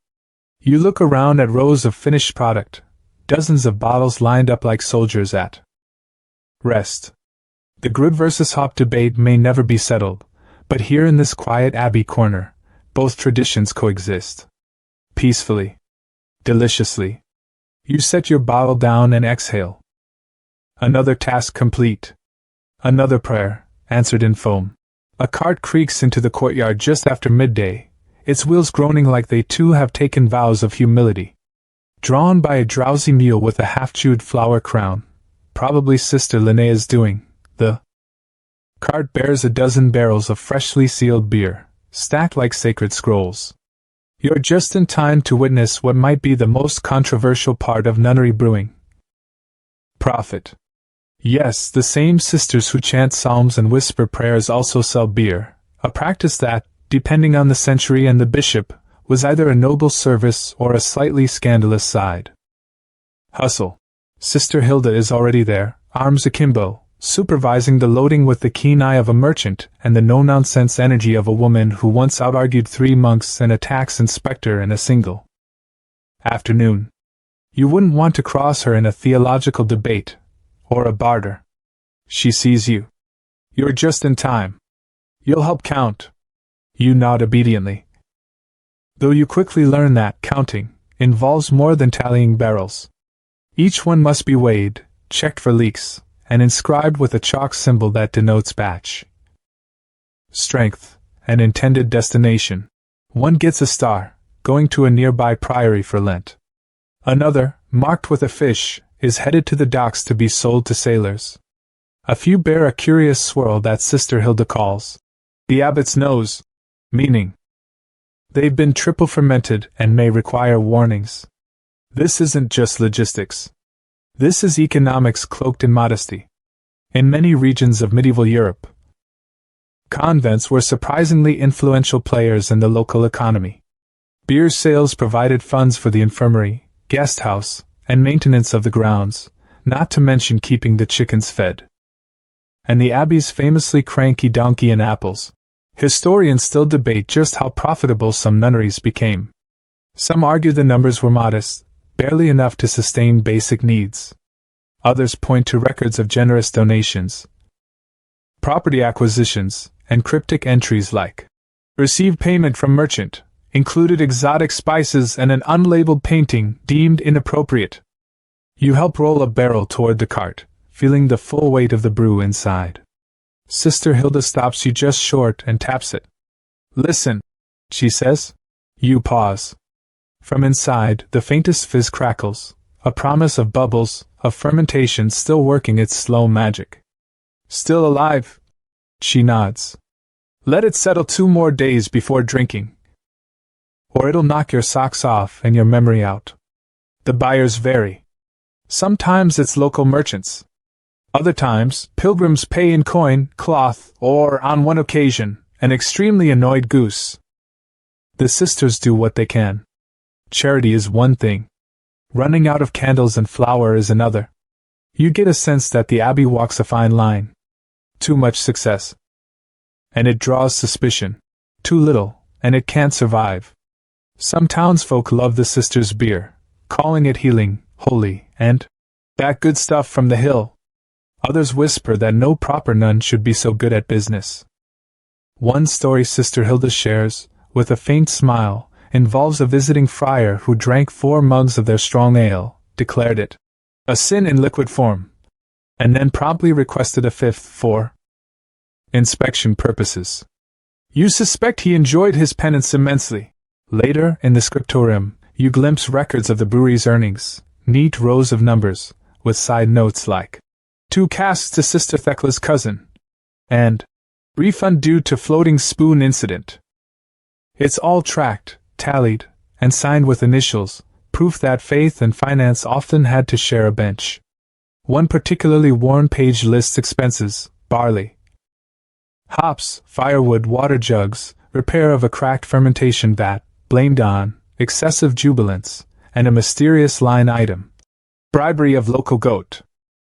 You look around at rows of finished product, dozens of bottles lined up like soldiers at rest. The Brewed versus hop debate may never be settled, but here in this quiet abbey corner, both traditions coexist. Peacefully. Deliciously. You set your bottle down and exhale. Another task complete. Another prayer, answered in foam. A cart creaks into the courtyard just after midday, its wheels groaning like they too have taken vows of humility. Drawn by a drowsy mule with a half-chewed flower crown, probably Sister Linnea's doing, the cart bears a dozen barrels of freshly sealed beer, stacked like sacred scrolls. You're just in time to witness what might be the most controversial part of nunnery brewing. Profit. Yes, the same sisters who chant psalms and whisper prayers also sell beer, a practice that, depending on the century and the bishop, was either a noble service or a slightly scandalous side. Hustle. Sister Hilda is already there, arms akimbo, supervising the loading with the keen eye of a merchant and the no-nonsense energy of a woman who once out-argued 3 monks and a tax inspector in a single afternoon. You wouldn't want to cross her in a theological debate, or a barter. She sees you. You're just in time. You'll help count. You nod obediently. Though you quickly learn that counting involves more than tallying barrels. Each one must be weighed, checked for leaks, and inscribed with a chalk symbol that denotes batch, strength, and intended destination. One gets a star, going to a nearby priory for Lent. Another, marked with a fish, is headed to the docks to be sold to sailors. A few bear a curious swirl that Sister Hilda calls the abbot's nose, meaning they've been triple fermented and may require warnings. This isn't just logistics. This is economics cloaked in modesty. In many regions of medieval Europe, convents were surprisingly influential players in the local economy. Beer sales provided funds for the infirmary, guest house, and maintenance of the grounds, not to mention keeping the chickens fed. And the abbey's famously cranky donkey and apples. Historians still debate just how profitable some nunneries became. Some argue the numbers were modest, barely enough to sustain basic needs. Others point to records of generous donations, property acquisitions, and cryptic entries like received payment from merchant, included exotic spices and an unlabeled painting deemed inappropriate. You help roll a barrel toward the cart, feeling the full weight of the brew inside. Sister Hilda stops you just short and taps it. Listen, she says. You pause. From inside, the faintest fizz crackles, a promise of bubbles, of fermentation still working its slow magic. Still alive? She nods. Let it settle 2 more days before drinking, or it'll knock your socks off and your memory out. The buyers vary. Sometimes it's local merchants. Other times, pilgrims pay in coin, cloth, or, on one occasion, an extremely annoyed goose. The sisters do what they can. Charity is one thing. Running out of candles and flour is another. You get a sense that the abbey walks a fine line. Too much success, and it draws suspicion. Too little, and it can't survive. Some townsfolk love the sisters' beer, calling it healing, holy, and that good stuff from the hill. Others whisper that no proper nun should be so good at business. One story Sister Hilda shares, with a faint smile, involves a visiting friar who drank 4 mugs of their strong ale, declared it a sin in liquid form, and then promptly requested a 5th for inspection purposes. You suspect he enjoyed his penance immensely. Later, in the scriptorium, you glimpse records of the brewery's earnings, neat rows of numbers, with side notes like 2 casks to Sister Thekla's cousin, and refund due to floating spoon incident. It's all tracked, tallied, and signed with initials, proof that faith and finance often had to share a bench. One particularly worn page lists expenses: barley, hops, firewood, water jugs, repair of a cracked fermentation vat, blamed on excessive jubilance, and a mysterious line item: bribery of local goat.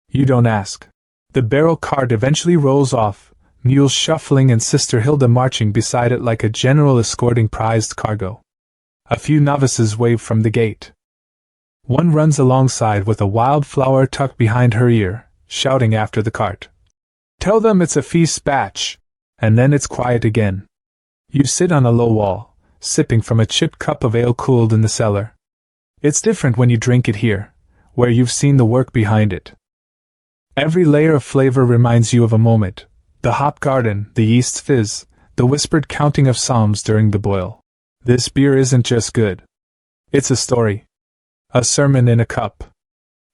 You don't ask. The barrel cart eventually rolls off, mules shuffling and Sister Hilda marching beside it like a general escorting prized cargo. A few novices wave from the gate. One runs alongside with a wildflower tucked behind her ear, shouting after the cart, "Tell them it's a feast batch," and then it's quiet again. You sit on a low wall, sipping from a chipped cup of ale cooled in the cellar. It's different when you drink it here, where you've seen the work behind it. Every layer of flavor reminds you of a moment: the hop garden, the yeast's fizz, the whispered counting of psalms during the boil. This beer isn't just good. It's a story. A sermon in a cup.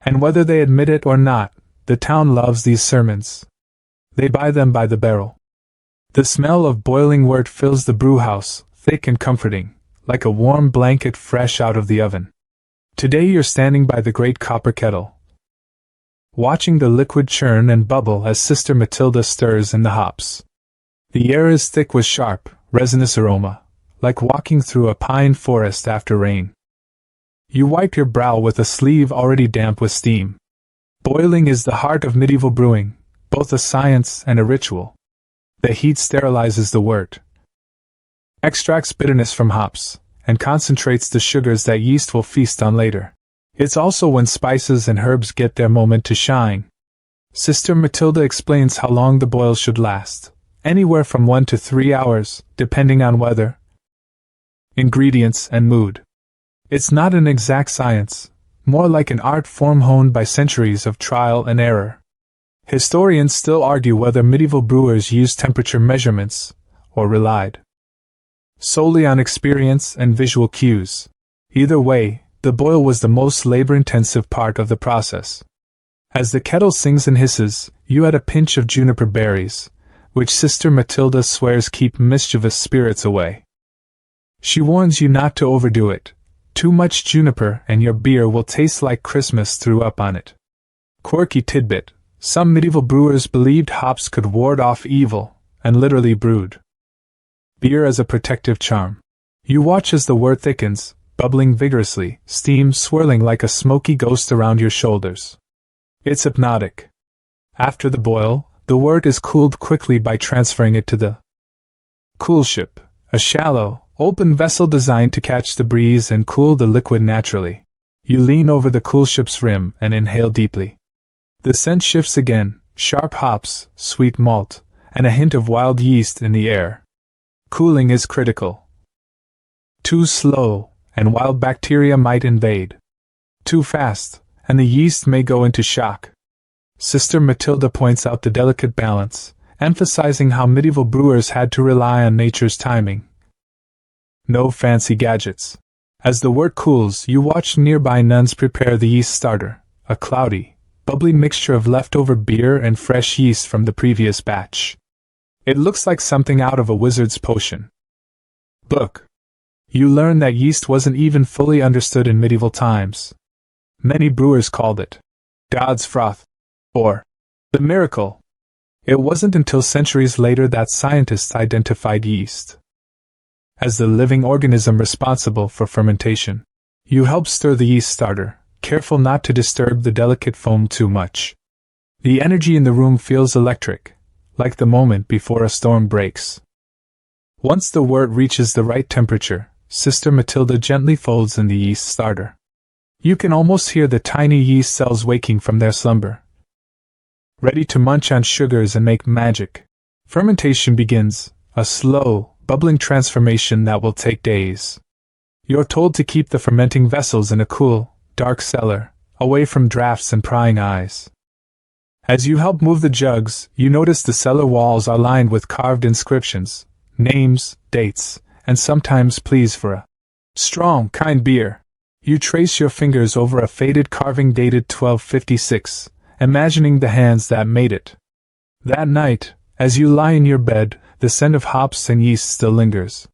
And whether they admit it or not, the town loves these sermons. They buy them by the barrel. The smell of boiling wort fills the brewhouse, thick and comforting, like a warm blanket fresh out of the oven. Today you're standing by the great copper kettle, watching the liquid churn and bubble as Sister Matilda stirs in the hops. The air is thick with sharp, resinous aroma, like walking through a pine forest after rain. You wipe your brow with a sleeve already damp with steam. Boiling is the heart of medieval brewing, both a science and a ritual. The heat sterilizes the wort, extracts bitterness from hops, and concentrates the sugars that yeast will feast on later. It's also when spices and herbs get their moment to shine. Sister Matilda explains how long the boil should last, anywhere from 1 to 3 hours, depending on weather, ingredients, and mood. It's not an exact science, more like an art form honed by centuries of trial and error. Historians still argue whether medieval brewers used temperature measurements, or relied solely on experience and visual cues. Either way, the boil was the most labor-intensive part of the process. As the kettle sings and hisses, you add a pinch of juniper berries, which Sister Matilda swears keep mischievous spirits away. She warns you not to overdo it. Too much juniper and your beer will taste like Christmas threw up on it. Quirky tidbit: some medieval brewers believed hops could ward off evil, and literally brewed beer as a protective charm. You watch as the wort thickens, bubbling vigorously, steam swirling like a smoky ghost around your shoulders. It's hypnotic. After the boil, the wort is cooled quickly by transferring it to the coolship, a shallow, open vessel designed to catch the breeze and cool the liquid naturally. You lean over the coolship's rim and inhale deeply. The scent shifts again: sharp hops, sweet malt, and a hint of wild yeast in the air. Cooling is critical. Too slow, and wild bacteria might invade. Too fast, and the yeast may go into shock. Sister Matilda points out the delicate balance, emphasizing how medieval brewers had to rely on nature's timing. No fancy gadgets. As the wort cools, you watch nearby nuns prepare the yeast starter, a cloudy, bubbly mixture of leftover beer and fresh yeast from the previous batch. It looks like something out of a wizard's potion book. You learn that yeast wasn't even fully understood in medieval times. Many brewers called it God's froth, or the miracle. It wasn't until centuries later that scientists identified yeast as the living organism responsible for fermentation. You help stir the yeast starter, careful not to disturb the delicate foam too much. The energy in the room feels electric, like the moment before a storm breaks. Once the wort reaches the right temperature, Sister Matilda gently folds in the yeast starter. You can almost hear the tiny yeast cells waking from their slumber, ready to munch on sugars and make magic. Fermentation begins, a slow, bubbling transformation that will take days. You're told to keep the fermenting vessels in a cool, dark cellar, away from drafts and prying eyes. As you help move the jugs, you notice the cellar walls are lined with carved inscriptions, names, dates, and sometimes pleas for a strong, kind beer. You trace your fingers over a faded carving dated 1256, imagining the hands that made it. That night, as you lie in your bed, the scent of hops and yeast still lingers.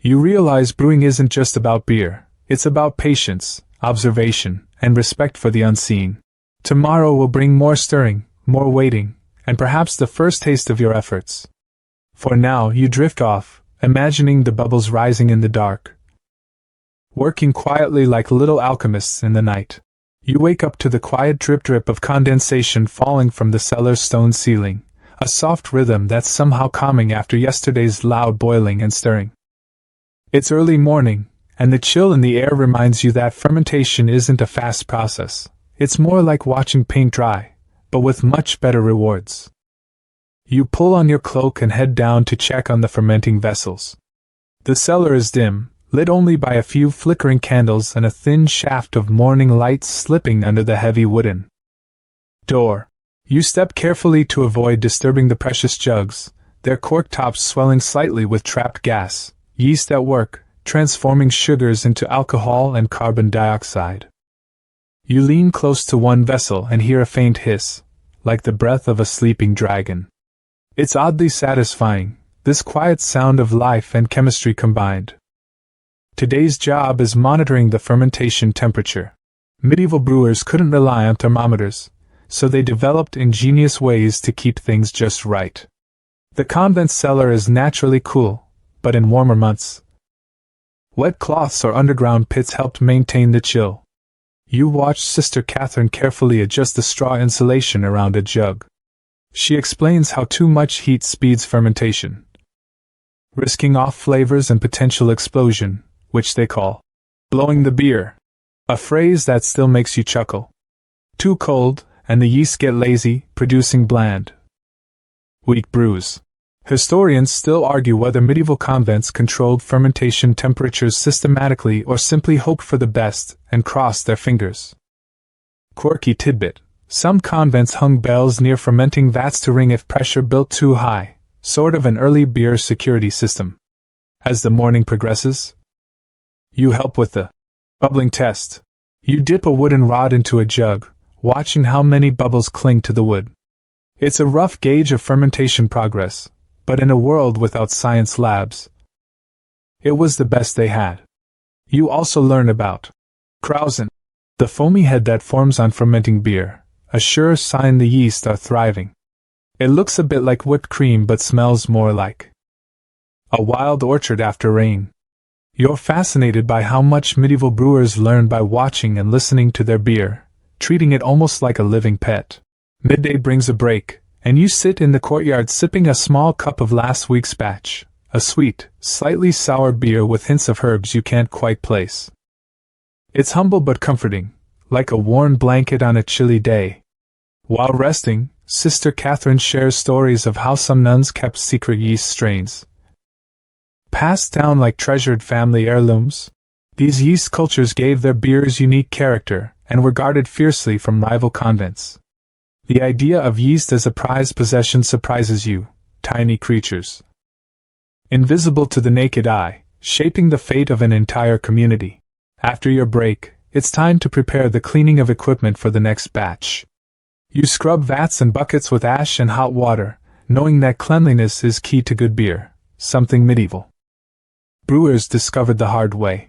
You realize brewing isn't just about beer, it's about patience, observation, and respect for the unseen. Tomorrow will bring more stirring, more waiting, and perhaps the first taste of your efforts. For now, you drift off, imagining the bubbles rising in the dark, working quietly like little alchemists in the night. You wake up to the quiet drip-drip of condensation falling from the cellar's stone ceiling, a soft rhythm that's somehow calming after yesterday's loud boiling and stirring. It's early morning, and the chill in the air reminds you that fermentation isn't a fast process. It's more like watching paint dry, but with much better rewards. You pull on your cloak and head down to check on the fermenting vessels. The cellar is dim, lit only by a few flickering candles and a thin shaft of morning light slipping under the heavy wooden door. You step carefully to avoid disturbing the precious jugs, their cork tops swelling slightly with trapped gas, yeast at work, transforming sugars into alcohol and carbon dioxide. You lean close to one vessel and hear a faint hiss, like the breath of a sleeping dragon. It's oddly satisfying, this quiet sound of life and chemistry combined. Today's job is monitoring the fermentation temperature. Medieval brewers couldn't rely on thermometers, so they developed ingenious ways to keep things just right. The convent cellar is naturally cool, but in warmer months, wet cloths or underground pits helped maintain the chill. You watch Sister Catherine carefully adjust the straw insulation around a jug. She explains how too much heat speeds fermentation, risking off flavors and potential explosion, which they call blowing the beer, a phrase that still makes you chuckle. Too cold, and the yeast get lazy, producing bland, weak brews. Historians still argue whether medieval convents controlled fermentation temperatures systematically or simply hoped for the best and crossed their fingers. Quirky tidbit: some convents hung bells near fermenting vats to ring if pressure built too high, sort of an early beer security system. As the morning progresses, you help with the bubbling test. You dip a wooden rod into a jug, watching how many bubbles cling to the wood. It's a rough gauge of fermentation progress, but in a world without science labs, it was the best they had. You also learn about krausen, the foamy head that forms on fermenting beer, a sure sign the yeast are thriving. It looks a bit like whipped cream but smells more like a wild orchard after rain. You're fascinated by how much medieval brewers learned by watching and listening to their beer, treating it almost like a living pet. Midday brings a break, and you sit in the courtyard sipping a small cup of last week's batch, a sweet, slightly sour beer with hints of herbs you can't quite place. It's humble but comforting, like a warm blanket on a chilly day. While resting, Sister Catherine shares stories of how some nuns kept secret yeast strains, passed down like treasured family heirlooms. These yeast cultures gave their beers unique character and were guarded fiercely from rival convents. The idea of yeast as a prized possession surprises you, tiny creatures, invisible to the naked eye, shaping the fate of an entire community. After your break, it's time to prepare the cleaning of equipment for the next batch. You scrub vats and buckets with ash and hot water, knowing that cleanliness is key to good beer, something medieval brewers discovered the hard way.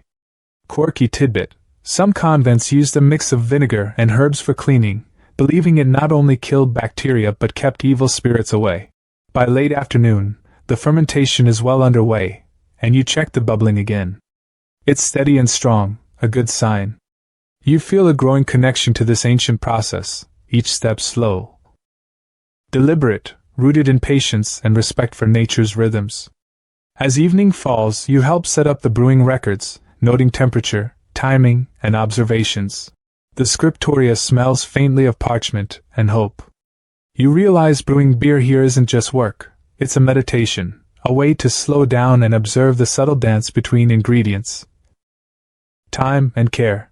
Quirky tidbit: some convents used a mix of vinegar and herbs for cleaning, believing it not only killed bacteria but kept evil spirits away. By late afternoon, the fermentation is well underway, and you check the bubbling again. It's steady and strong, a good sign. You feel a growing connection to this ancient process, each step slow, deliberate, rooted in patience and respect for nature's rhythms. As evening falls, you help set up the brewing records, noting temperature, timing, and observations. The scriptoria smells faintly of parchment and hope. You realize brewing beer here isn't just work, it's a meditation, a way to slow down and observe the subtle dance between ingredients, time, and care.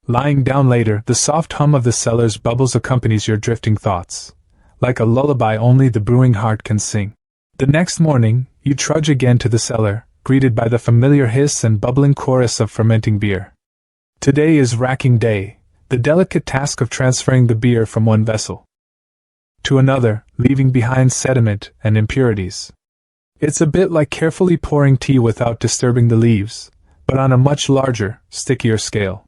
Lying down later, the soft hum of the cellar's bubbles accompanies your drifting thoughts, like a lullaby only the brewing heart can sing. The next morning, you trudge again to the cellar, greeted by the familiar hiss and bubbling chorus of fermenting beer. Today is racking day, the delicate task of transferring the beer from one vessel to another, leaving behind sediment and impurities. It's a bit like carefully pouring tea without disturbing the leaves, but on a much larger, stickier scale.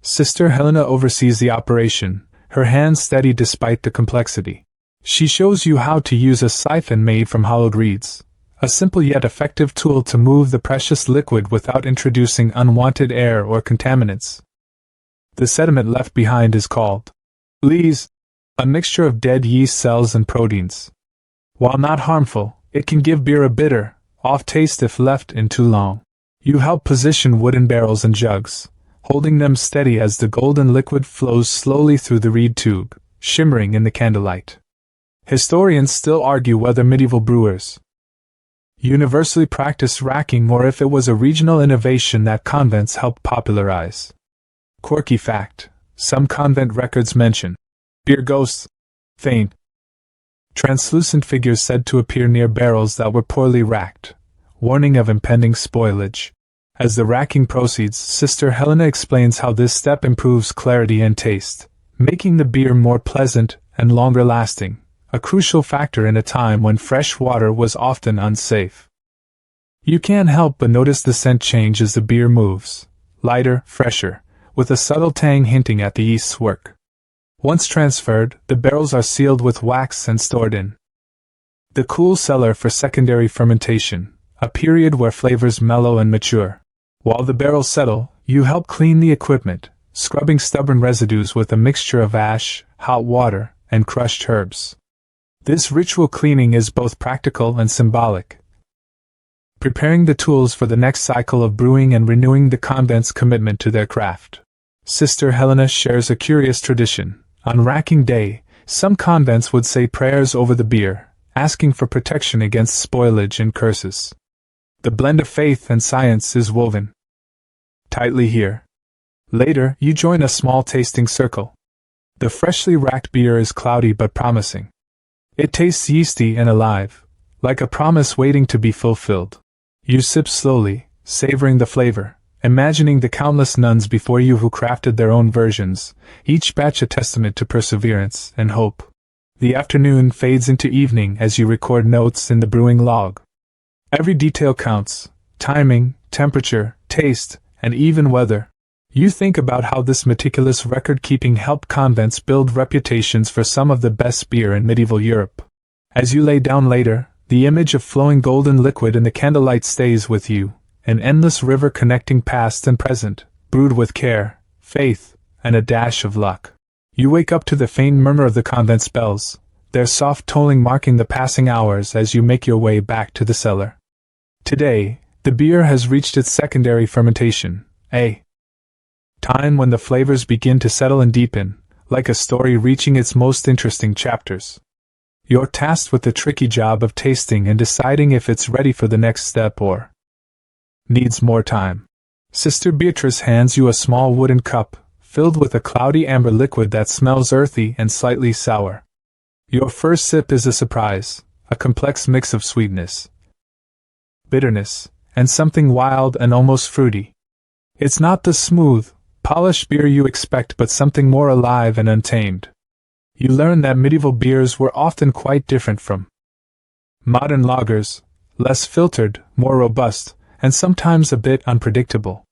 Sister Helena oversees the operation, her hands steady despite the complexity. She shows you how to use a siphon made from hollowed reeds, a simple yet effective tool to move the precious liquid without introducing unwanted air or contaminants. The sediment left behind is called lees, a mixture of dead yeast cells and proteins. While not harmful, it can give beer a bitter, off taste if left in too long. You help position wooden barrels and jugs, holding them steady as the golden liquid flows slowly through the reed tube, shimmering in the candlelight. Historians still argue whether medieval brewers universally practiced racking or if it was a regional innovation that convents helped popularize. Quirky fact: some convent records mention beer ghosts, faint, translucent figures said to appear near barrels that were poorly racked, warning of impending spoilage. As the racking proceeds, Sister Helena explains how this step improves clarity and taste, making the beer more pleasant and longer lasting, a crucial factor in a time when fresh water was often unsafe. You can't help but notice the scent change as the beer moves, lighter, fresher, with a subtle tang hinting at the yeast's work. Once transferred, the barrels are sealed with wax and stored in the cool cellar for secondary fermentation, a period where flavors mellow and mature. While the barrels settle, you help clean the equipment, scrubbing stubborn residues with a mixture of ash, hot water, and crushed herbs. This ritual cleaning is both practical and symbolic, preparing the tools for the next cycle of brewing and renewing the convent's commitment to their craft. Sister Helena shares a curious tradition. On racking day, some convents would say prayers over the beer, asking for protection against spoilage and curses. The blend of faith and science is woven tightly here. Later, you join a small tasting circle. The freshly racked beer is cloudy but promising. It tastes yeasty and alive, like a promise waiting to be fulfilled. You sip slowly, savoring the flavor, imagining the countless nuns before you who crafted their own versions, each batch a testament to perseverance and hope. The afternoon fades into evening as you record notes in the brewing log. Every detail counts: timing, temperature, taste, and even weather. You think about how this meticulous record-keeping helped convents build reputations for some of the best beer in medieval Europe. As you lay down later, the image of flowing golden liquid in the candlelight stays with you, an endless river connecting past and present, brewed with care, faith, and a dash of luck. You wake up to the faint murmur of the convent's bells, their soft tolling marking the passing hours as you make your way back to the cellar. Today, the beer has reached its secondary fermentation, a time when the flavors begin to settle and deepen, like a story reaching its most interesting chapters. You're tasked with the tricky job of tasting and deciding if it's ready for the next step or needs more time. Sister Beatrice hands you a small wooden cup, filled with a cloudy amber liquid that smells earthy and slightly sour. Your first sip is a surprise, a complex mix of sweetness, bitterness, and something wild and almost fruity. It's not the smooth, polished beer you expect, but something more alive and untamed. You learn that medieval beers were often quite different from modern lagers, less filtered, more robust, and sometimes a bit unpredictable.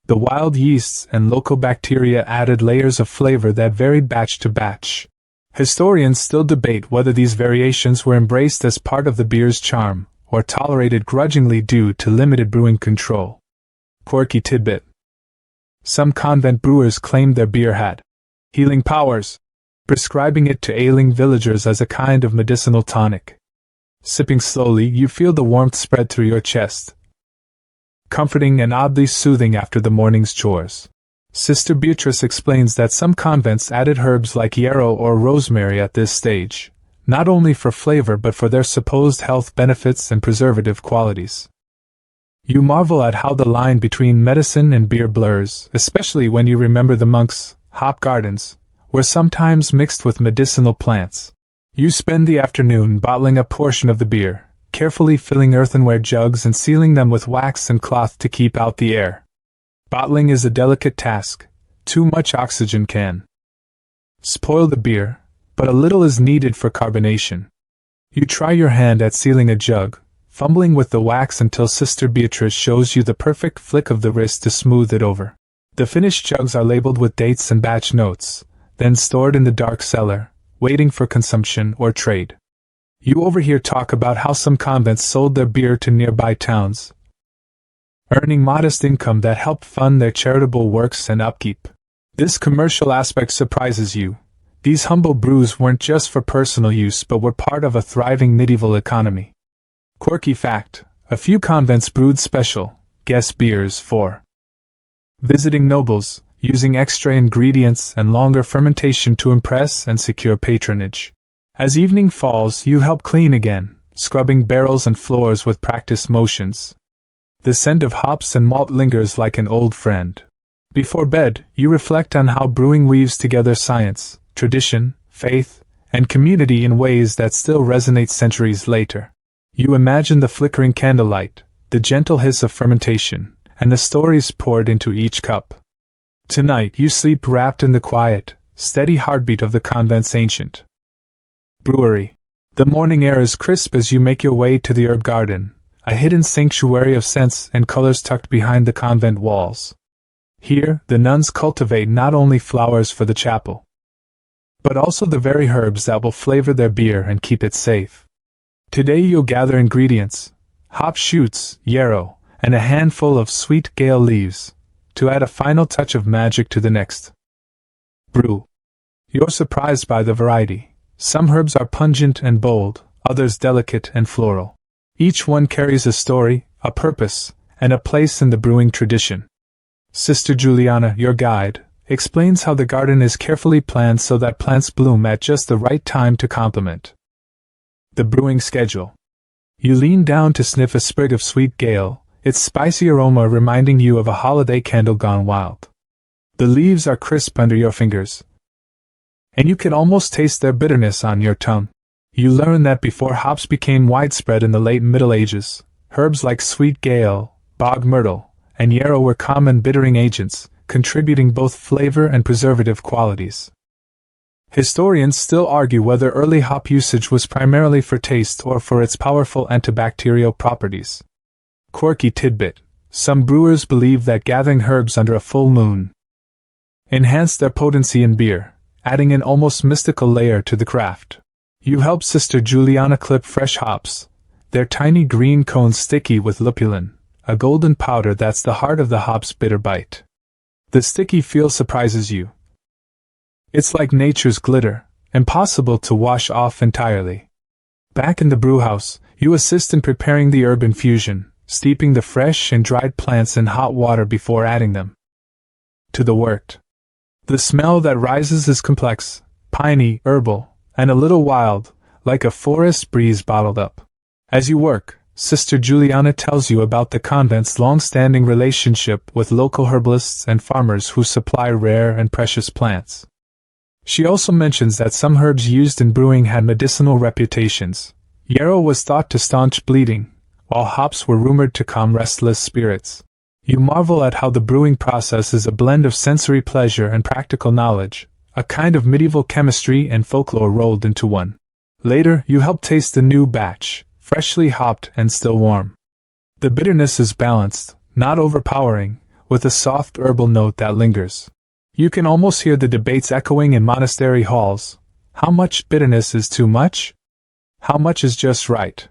The wild yeasts and local bacteria added layers of flavor that varied batch to batch. Historians still debate whether these variations were embraced as part of the beer's charm, or tolerated grudgingly due to limited brewing control. Quirky tidbit: some convent brewers claimed their beer had healing powers, prescribing it to ailing villagers as a kind of medicinal tonic. Sipping slowly, you feel the warmth spread through your chest, comforting and oddly soothing after the morning's chores. Sister Beatrice explains that some convents added herbs like yarrow or rosemary at this stage, not only for flavor but for their supposed health benefits and preservative qualities. You marvel at how the line between medicine and beer blurs, especially when you remember the monks' hop gardens were sometimes mixed with medicinal plants. You spend the afternoon bottling a portion of the beer, carefully filling earthenware jugs and sealing them with wax and cloth to keep out the air. Bottling is a delicate task. Too much oxygen can spoil the beer, but a little is needed for carbonation. You try your hand at sealing a jug, fumbling with the wax until Sister Beatrice shows you the perfect flick of the wrist to smooth it over. The finished jugs are labeled with dates and batch notes, then stored in the dark cellar, waiting for consumption or trade. You overhear talk about how some convents sold their beer to nearby towns, earning modest income that helped fund their charitable works and upkeep. This commercial aspect surprises you. These humble brews weren't just for personal use but were part of a thriving medieval economy. Quirky fact: a few convents brewed special guest beers for visiting nobles, using extra ingredients and longer fermentation to impress and secure patronage. As evening falls, you help clean again, scrubbing barrels and floors with practiced motions. The scent of hops and malt lingers like an old friend. Before bed, you reflect on how brewing weaves together science, tradition, faith, and community in ways that still resonate centuries later. You imagine the flickering candlelight, the gentle hiss of fermentation, and the stories poured into each cup. Tonight you sleep wrapped in the quiet, steady heartbeat of the convent's ancient brewery. The morning air is crisp as you make your way to the herb garden, a hidden sanctuary of scents and colors tucked behind the convent walls. Here, the nuns cultivate not only flowers for the chapel, but also the very herbs that will flavor their beer and keep it safe. Today you'll gather ingredients: hop shoots, yarrow, and a handful of sweet gale leaves, to add a final touch of magic to the next brew. You're surprised by the variety. Some herbs are pungent and bold, others delicate and floral. Each one carries a story, a purpose, and a place in the brewing tradition. Sister Juliana, your guide, explains how the garden is carefully planned so that plants bloom at just the right time to complement the brewing schedule. You lean down to sniff a sprig of sweet gale, its spicy aroma reminding you of a holiday candle gone wild. The leaves are crisp under your fingers, and you can almost taste their bitterness on your tongue. You learn that before hops became widespread in the late Middle Ages, herbs like sweet gale, bog myrtle, and yarrow were common bittering agents, contributing both flavor and preservative qualities. Historians still argue whether early hop usage was primarily for taste or for its powerful antibacterial properties. Quirky tidbit: some brewers believe that gathering herbs under a full moon enhanced their potency in beer, adding an almost mystical layer to the craft. You help Sister Juliana clip fresh hops, their tiny green cones sticky with lupulin, a golden powder that's the heart of the hop's bitter bite. The sticky feel surprises you. It's like nature's glitter, impossible to wash off entirely. Back in the brewhouse, you assist in preparing the herb infusion, steeping the fresh and dried plants in hot water before adding them to the wort. The smell that rises is complex, piney, herbal, and a little wild, like a forest breeze bottled up. As you work, Sister Juliana tells you about the convent's long-standing relationship with local herbalists and farmers who supply rare and precious plants. She also mentions that some herbs used in brewing had medicinal reputations. Yarrow was thought to staunch bleeding, while hops were rumored to calm restless spirits. You marvel at how the brewing process is a blend of sensory pleasure and practical knowledge, a kind of medieval chemistry and folklore rolled into one. Later, you help taste the new batch, freshly hopped and still warm. The bitterness is balanced, not overpowering, with a soft herbal note that lingers. You can almost hear the debates echoing in monastery halls. How much bitterness is too much? How much is just right?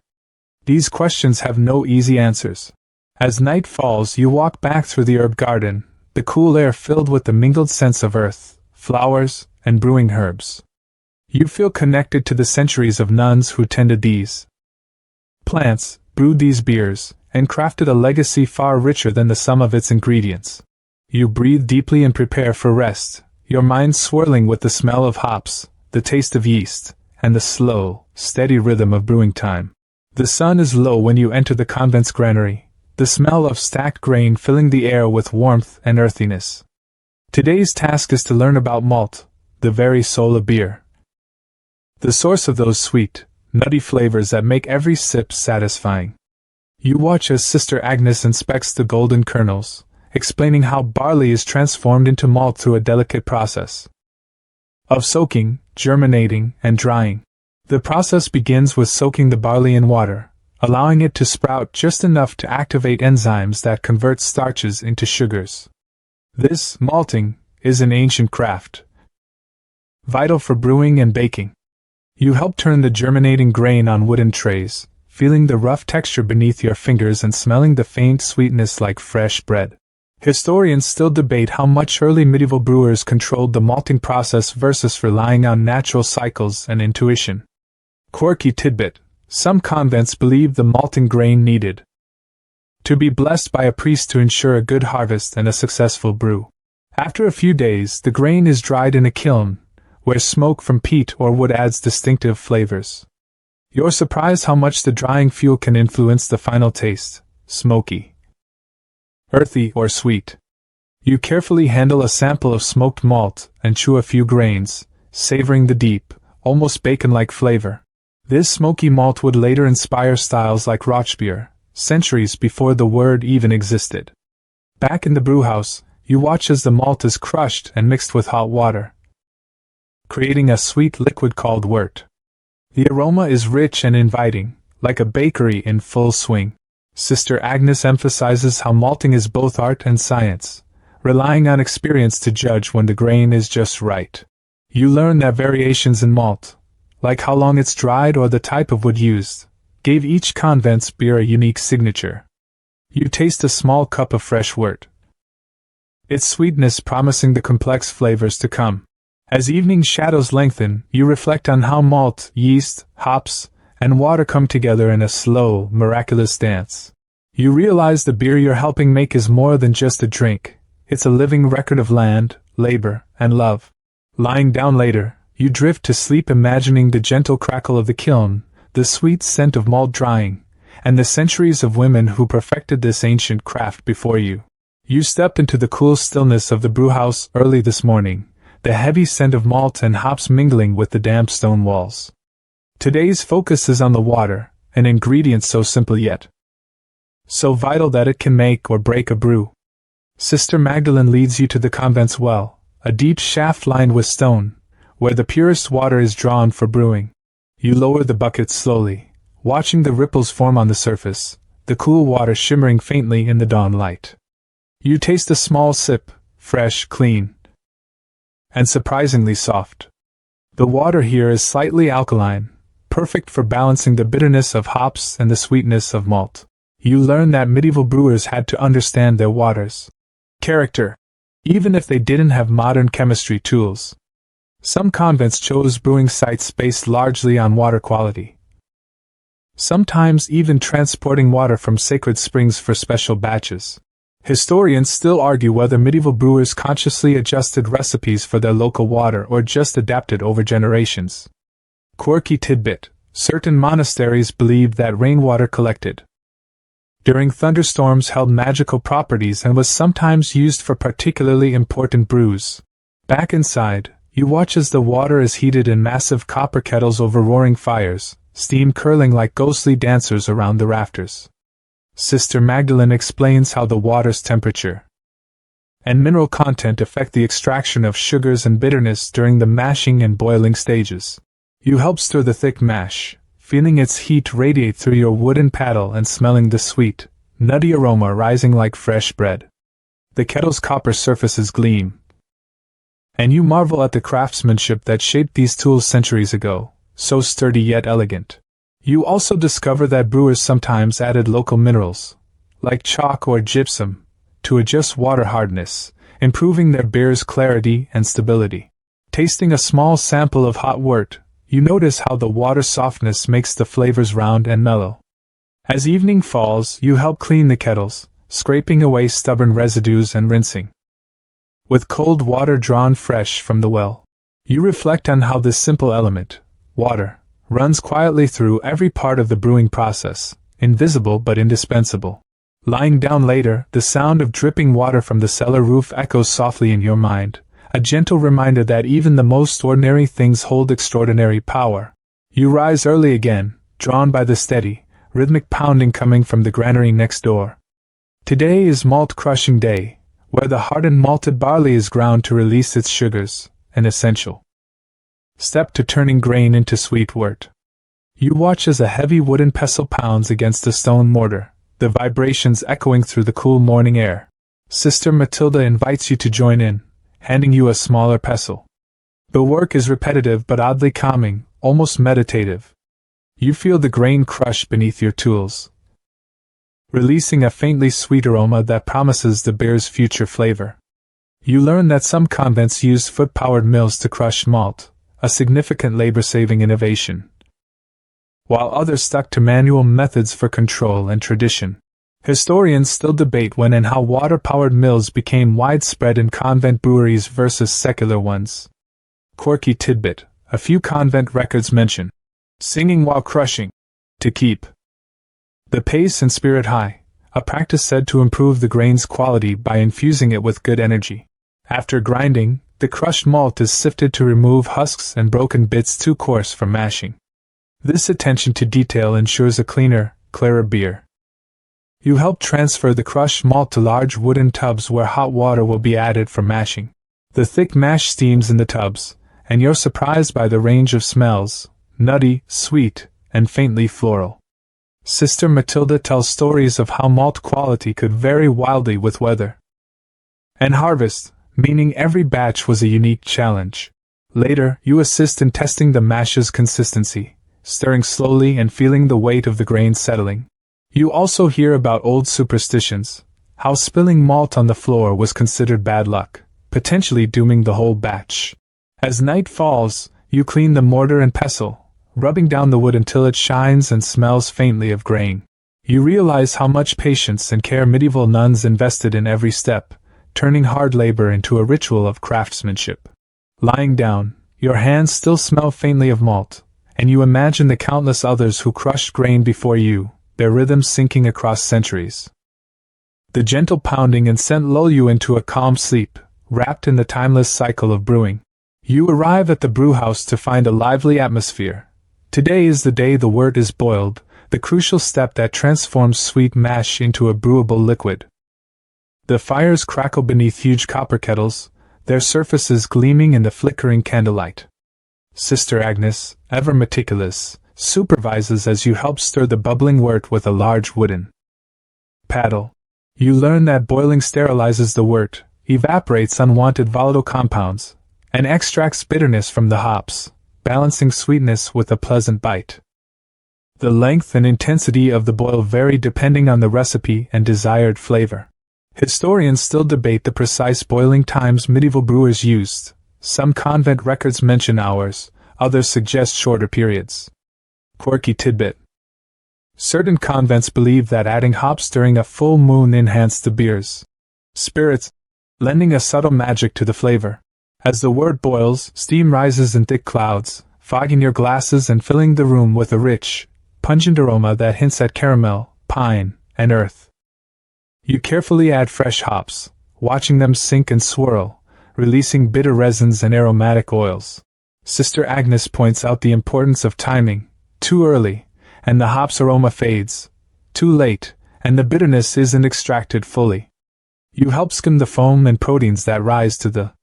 These questions have no easy answers. As night falls, you walk back through the herb garden, the cool air filled with the mingled scents of earth, flowers, and brewing herbs. You feel connected to the centuries of nuns who tended these plants, brewed these beers, and crafted a legacy far richer than the sum of its ingredients. You breathe deeply and prepare for rest, your mind swirling with the smell of hops, the taste of yeast, and the slow, steady rhythm of brewing time. The sun is low when you enter the convent's granary, the smell of stacked grain filling the air with warmth and earthiness. Today's task is to learn about malt, the very soul of beer. The source of those sweet, nutty flavors that make every sip satisfying. You watch as Sister Agnes inspects the golden kernels, explaining how barley is transformed into malt through a delicate process of soaking, germinating, and drying. The process begins with soaking the barley in water, allowing it to sprout just enough to activate enzymes that convert starches into sugars. This malting is an ancient craft, vital for brewing and baking. You help turn the germinating grain on wooden trays, feeling the rough texture beneath your fingers and smelling the faint sweetness like fresh bread. Historians still debate how much early medieval brewers controlled the malting process versus relying on natural cycles and intuition. Quirky tidbit: some convents believe the malting grain needed to be blessed by a priest to ensure a good harvest and a successful brew. After a few days, the grain is dried in a kiln, where smoke from peat or wood adds distinctive flavors. You're surprised how much the drying fuel can influence the final taste: smoky, earthy, or sweet. You carefully handle a sample of smoked malt and chew a few grains, savoring the deep, almost bacon-like flavor. This smoky malt would later inspire styles like Rauchbier, centuries before the word even existed. Back in the brewhouse, you watch as the malt is crushed and mixed with hot water, creating a sweet liquid called wort. The aroma is rich and inviting, like a bakery in full swing. Sister Agnes emphasizes how malting is both art and science, relying on experience to judge when the grain is just right. You learn that variations in malt, like how long it's dried or the type of wood used, gave each convent's beer a unique signature. You taste a small cup of fresh wort, its sweetness promising the complex flavors to come. As evening shadows lengthen, you reflect on how malt, yeast, hops, and water come together in a slow, miraculous dance. You realize the beer you're helping make is more than just a drink, it's a living record of land, labor, and love. Lying down later, you drift to sleep imagining the gentle crackle of the kiln, the sweet scent of malt drying, and the centuries of women who perfected this ancient craft before you. You step into the cool stillness of the brewhouse early this morning, the heavy scent of malt and hops mingling with the damp stone walls. Today's focus is on the water, an ingredient so simple yet so vital that it can make or break a brew. Sister Magdalene leads you to the convent's well, a deep shaft lined with stone, where the purest water is drawn for brewing. You lower the bucket slowly, watching the ripples form on the surface, the cool water shimmering faintly in the dawn light. You taste a small sip, fresh, clean, and surprisingly soft. The water here is slightly alkaline, perfect for balancing the bitterness of hops and the sweetness of malt. You learn that medieval brewers had to understand their water's character, even if they didn't have modern chemistry tools. Some convents chose brewing sites based largely on water quality, sometimes even transporting water from sacred springs for special batches. Historians still argue whether medieval brewers consciously adjusted recipes for their local water or just adapted over generations. Quirky tidbit: certain monasteries believed that rainwater collected during thunderstorms held magical properties and was sometimes used for particularly important brews. Back inside, you watch as the water is heated in massive copper kettles over roaring fires, steam curling like ghostly dancers around the rafters. Sister Magdalene explains how the water's temperature and mineral content affect the extraction of sugars and bitterness during the mashing and boiling stages. You help stir the thick mash, feeling its heat radiate through your wooden paddle and smelling the sweet, nutty aroma rising like fresh bread. The kettle's copper surfaces gleam, and you marvel at the craftsmanship that shaped these tools centuries ago, so sturdy yet elegant. You also discover that brewers sometimes added local minerals, like chalk or gypsum, to adjust water hardness, improving their beer's clarity and stability. Tasting a small sample of hot wort, you notice how the water softness makes the flavors round and mellow. As evening falls, you help clean the kettles, scraping away stubborn residues and rinsing with cold water drawn fresh from the well. You reflect on how this simple element, water, runs quietly through every part of the brewing process, invisible but indispensable. Lying down later, the sound of dripping water from the cellar roof echoes softly in your mind, a gentle reminder that even the most ordinary things hold extraordinary power. You rise early again, drawn by the steady, rhythmic pounding coming from the granary next door. Today is malt crushing day, where the hardened malted barley is ground to release its sugars, an essential step to turning grain into sweet wort. You watch as a heavy wooden pestle pounds against the stone mortar, the vibrations echoing through the cool morning air. Sister Matilda invites you to join in, handing you a smaller pestle. The work is repetitive but oddly calming, almost meditative. You feel the grain crush beneath your tools, releasing a faintly sweet aroma that promises the beer's future flavor. You learn that some convents use foot-powered mills to crush malt, a significant labor-saving innovation, while others stuck to manual methods for control and tradition. Historians still debate when and how water-powered mills became widespread in convent breweries versus secular ones. Quirky tidbit: a few convent records mention singing while crushing, to keep the pace and spirit high, a practice said to improve the grain's quality by infusing it with good energy. After grinding, the crushed malt is sifted to remove husks and broken bits too coarse for mashing. This attention to detail ensures a cleaner, clearer beer. You help transfer the crushed malt to large wooden tubs where hot water will be added for mashing. The thick mash steams in the tubs, and you're surprised by the range of smells: nutty, sweet, and faintly floral. Sister Matilda tells stories of how malt quality could vary wildly with weather and harvest, meaning every batch was a unique challenge. Later, you assist in testing the mash's consistency, stirring slowly and feeling the weight of the grain settling. You also hear about old superstitions, how spilling malt on the floor was considered bad luck, potentially dooming the whole batch. As night falls, you clean the mortar and pestle, rubbing down the wood until it shines and smells faintly of grain. You realize how much patience and care medieval nuns invested in every step, turning hard labor into a ritual of craftsmanship. Lying down, your hands still smell faintly of malt, and you imagine the countless others who crushed grain before you, their rhythms sinking across centuries. The gentle pounding and scent lull you into a calm sleep, wrapped in the timeless cycle of brewing. You arrive at the brewhouse to find a lively atmosphere. Today is the day the wort is boiled, the crucial step that transforms sweet mash into a brewable liquid. The fires crackle beneath huge copper kettles, their surfaces gleaming in the flickering candlelight. Sister Agnes, ever meticulous, supervises as you help stir the bubbling wort with a large wooden paddle. You learn that boiling sterilizes the wort, evaporates unwanted volatile compounds, and extracts bitterness from the hops, balancing sweetness with a pleasant bite. The length and intensity of the boil vary depending on the recipe and desired flavor. Historians still debate the precise boiling times medieval brewers used. Some convent records mention hours, others suggest shorter periods. Quirky tidbit: certain convents believe that adding hops during a full moon enhanced the beer's spirits, lending a subtle magic to the flavor. As the wort boils, steam rises in thick clouds, fogging your glasses and filling the room with a rich, pungent aroma that hints at caramel, pine, and earth. You carefully add fresh hops, watching them sink and swirl, releasing bitter resins and aromatic oils. Sister Agnes points out the importance of timing. Too early, and the hops aroma fades. Too late, and the bitterness isn't extracted fully. You help skim the foam and proteins that rise to the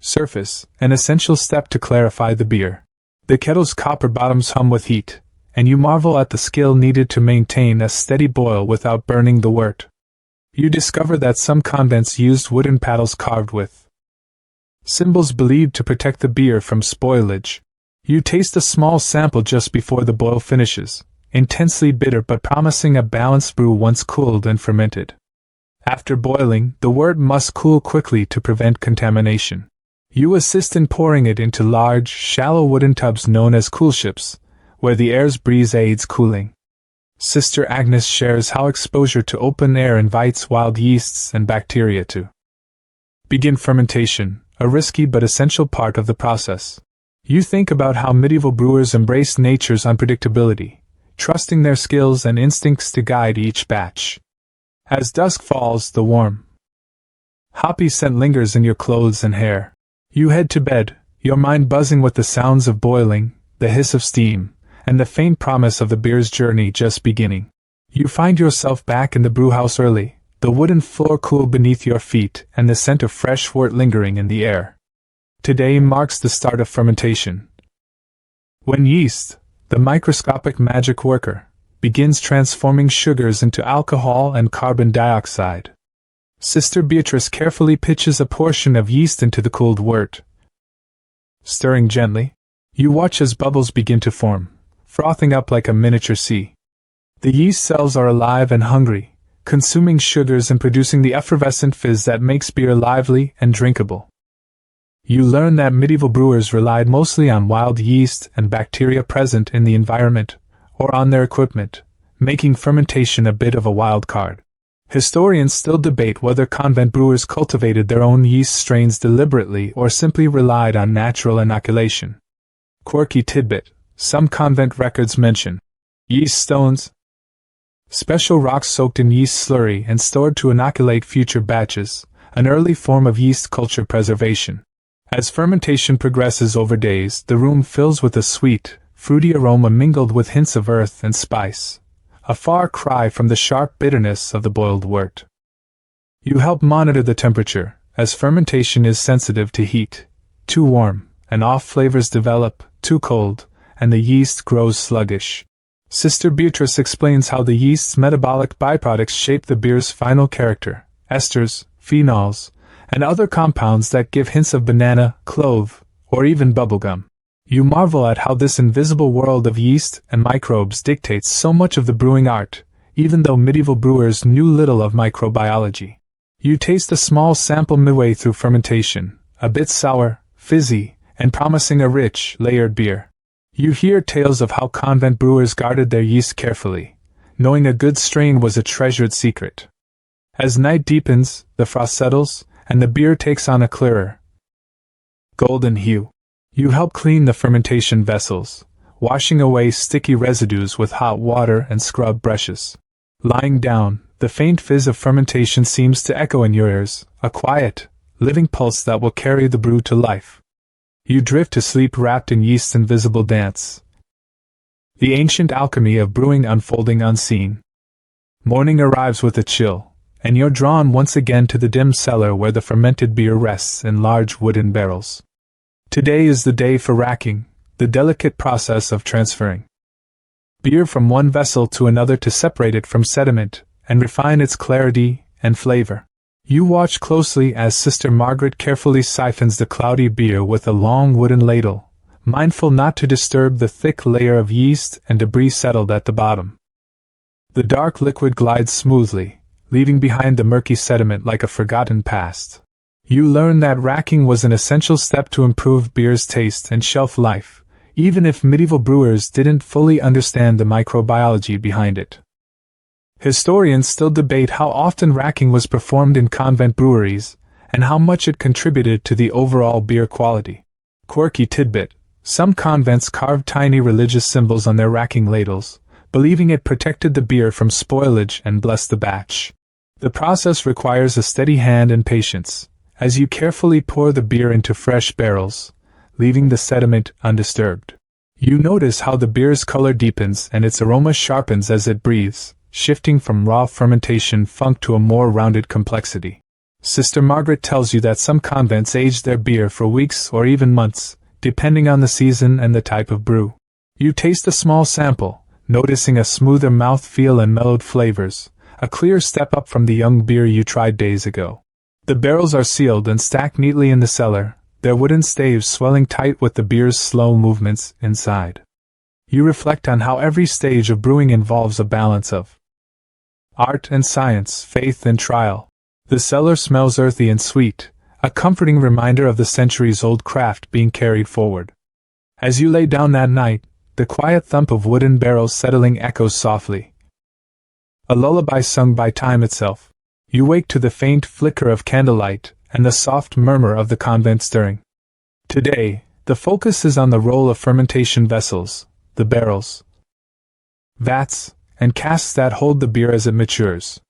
surface, an essential step to clarify the beer. The kettle's copper bottoms hum with heat, and you marvel at the skill needed to maintain a steady boil without burning the wort. You discover that some convents used wooden paddles carved with symbols believed to protect the beer from spoilage. You taste a small sample just before the boil finishes, intensely bitter but promising a balanced brew once cooled and fermented. After boiling, the wort must cool quickly to prevent contamination. You assist in pouring it into large, shallow wooden tubs known as coolships, where the air's breeze aids cooling. Sister Agnes shares how exposure to open air invites wild yeasts and bacteria to Begin fermentation, a risky but essential part of the process. You think about how medieval brewers embraced nature's unpredictability, trusting their skills and instincts to guide each batch. As dusk falls, the warm, hoppy scent lingers in your clothes and hair. You head to bed, your mind buzzing with the sounds of boiling, the hiss of steam, and the faint promise of the beer's journey just beginning. You find yourself back in the brewhouse early, the wooden floor cool beneath your feet and the scent of fresh wort lingering in the air. Today marks the start of fermentation, when yeast, the microscopic magic worker, begins transforming sugars into alcohol and carbon dioxide. Sister Beatrice carefully pitches a portion of yeast into the cooled wort. Stirring gently, you watch as bubbles begin to form, frothing up like a miniature sea. The yeast cells are alive and hungry, consuming sugars and producing the effervescent fizz that makes beer lively and drinkable. You learn that medieval brewers relied mostly on wild yeast and bacteria present in the environment, or on their equipment, making fermentation a bit of a wild card. Historians still debate whether convent brewers cultivated their own yeast strains deliberately or simply relied on natural inoculation. Quirky tidbit: some convent records mention yeast stones, special rocks soaked in yeast slurry and stored to inoculate future batches, an early form of yeast culture preservation. As fermentation progresses over days, the room fills with a sweet, fruity aroma mingled with hints of earth and spice, a far cry from the sharp bitterness of the boiled wort. You help monitor the temperature, as fermentation is sensitive to heat. Too warm, and off flavors develop; too cold, and the yeast grows sluggish. Sister Beatrice explains how the yeast's metabolic byproducts shape the beer's final character: esters, phenols, and other compounds that give hints of banana, clove, or even bubblegum. You marvel at how this invisible world of yeast and microbes dictates so much of the brewing art, even though medieval brewers knew little of microbiology. You taste a small sample midway through fermentation, a bit sour, fizzy, and promising a rich, layered beer. You hear tales of how convent brewers guarded their yeast carefully, knowing a good strain was a treasured secret. As night deepens, the frost settles, and the beer takes on a clearer, golden hue. You help clean the fermentation vessels, washing away sticky residues with hot water and scrub brushes. Lying down, the faint fizz of fermentation seems to echo in your ears, a quiet, living pulse that will carry the brew to life. You drift to sleep wrapped in yeast's invisible dance, the ancient alchemy of brewing unfolding unseen. Morning arrives with a chill, and you're drawn once again to the dim cellar where the fermented beer rests in large wooden barrels. Today is the day for racking, the delicate process of transferring beer from one vessel to another to separate it from sediment and refine its clarity and flavor. You watch closely as Sister Margaret carefully siphons the cloudy beer with a long wooden ladle, mindful not to disturb the thick layer of yeast and debris settled at the bottom. The dark liquid glides smoothly, leaving behind the murky sediment like a forgotten past. You learn that racking was an essential step to improve beer's taste and shelf life, even if medieval brewers didn't fully understand the microbiology behind it. Historians still debate how often racking was performed in convent breweries, and how much it contributed to the overall beer quality. Quirky tidbit: some convents carved tiny religious symbols on their racking ladles, believing it protected the beer from spoilage and blessed the batch. The process requires a steady hand and patience, as you carefully pour the beer into fresh barrels, leaving the sediment undisturbed. You notice how the beer's color deepens and its aroma sharpens as it breathes, shifting from raw fermentation funk to a more rounded complexity. Sister Margaret tells you that some convents age their beer for weeks or even months, depending on the season and the type of brew. You taste a small sample, noticing a smoother mouthfeel and mellowed flavors, a clear step up from the young beer you tried days ago. The barrels are sealed and stacked neatly in the cellar, their wooden staves swelling tight with the beer's slow movements inside. You reflect on how every stage of brewing involves a balance of art and science, faith and trial. The cellar smells earthy and sweet, a comforting reminder of the centuries-old craft being carried forward. As you lay down that night, the quiet thump of wooden barrels settling echoes softly, a lullaby sung by time itself. You wake to the faint flicker of candlelight, and the soft murmur of the convent stirring. Today, the focus is on the role of fermentation vessels, the barrels, vats, and casks that hold the beer as it matures.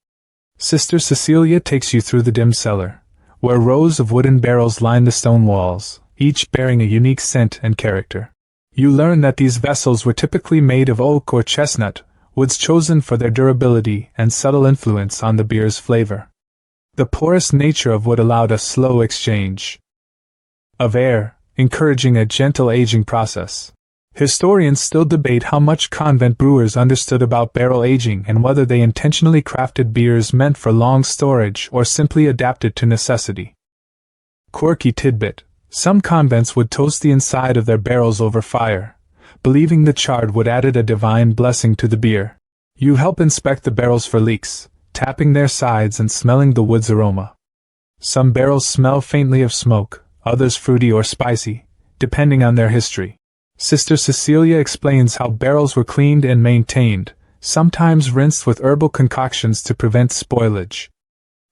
Sister Cecilia takes you through the dim cellar, where rows of wooden barrels line the stone walls, each bearing a unique scent and character. You learn that these vessels were typically made of oak or chestnut, woods chosen for their durability and subtle influence on the beer's flavor. The porous nature of wood allowed a slow exchange of air, encouraging a gentle aging process. Historians still debate how much convent brewers understood about barrel aging and whether they intentionally crafted beers meant for long storage or simply adapted to necessity. Quirky tidbit: some convents would toast the inside of their barrels over fire, believing the chard would add a divine blessing to the beer. You help inspect the barrels for leaks, tapping their sides and smelling the wood's aroma. Some barrels smell faintly of smoke, others fruity or spicy, depending on their history. Sister Cecilia explains how barrels were cleaned and maintained, sometimes rinsed with herbal concoctions to prevent spoilage.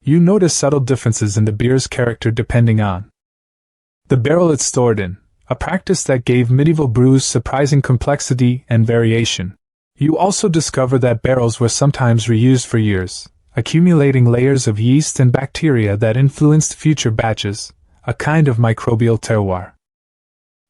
You notice subtle differences in the beer's character depending on the barrel it's stored in, a practice that gave medieval brews surprising complexity and variation. You also discover that barrels were sometimes reused for years, accumulating layers of yeast and bacteria that influenced future batches, a kind of microbial terroir.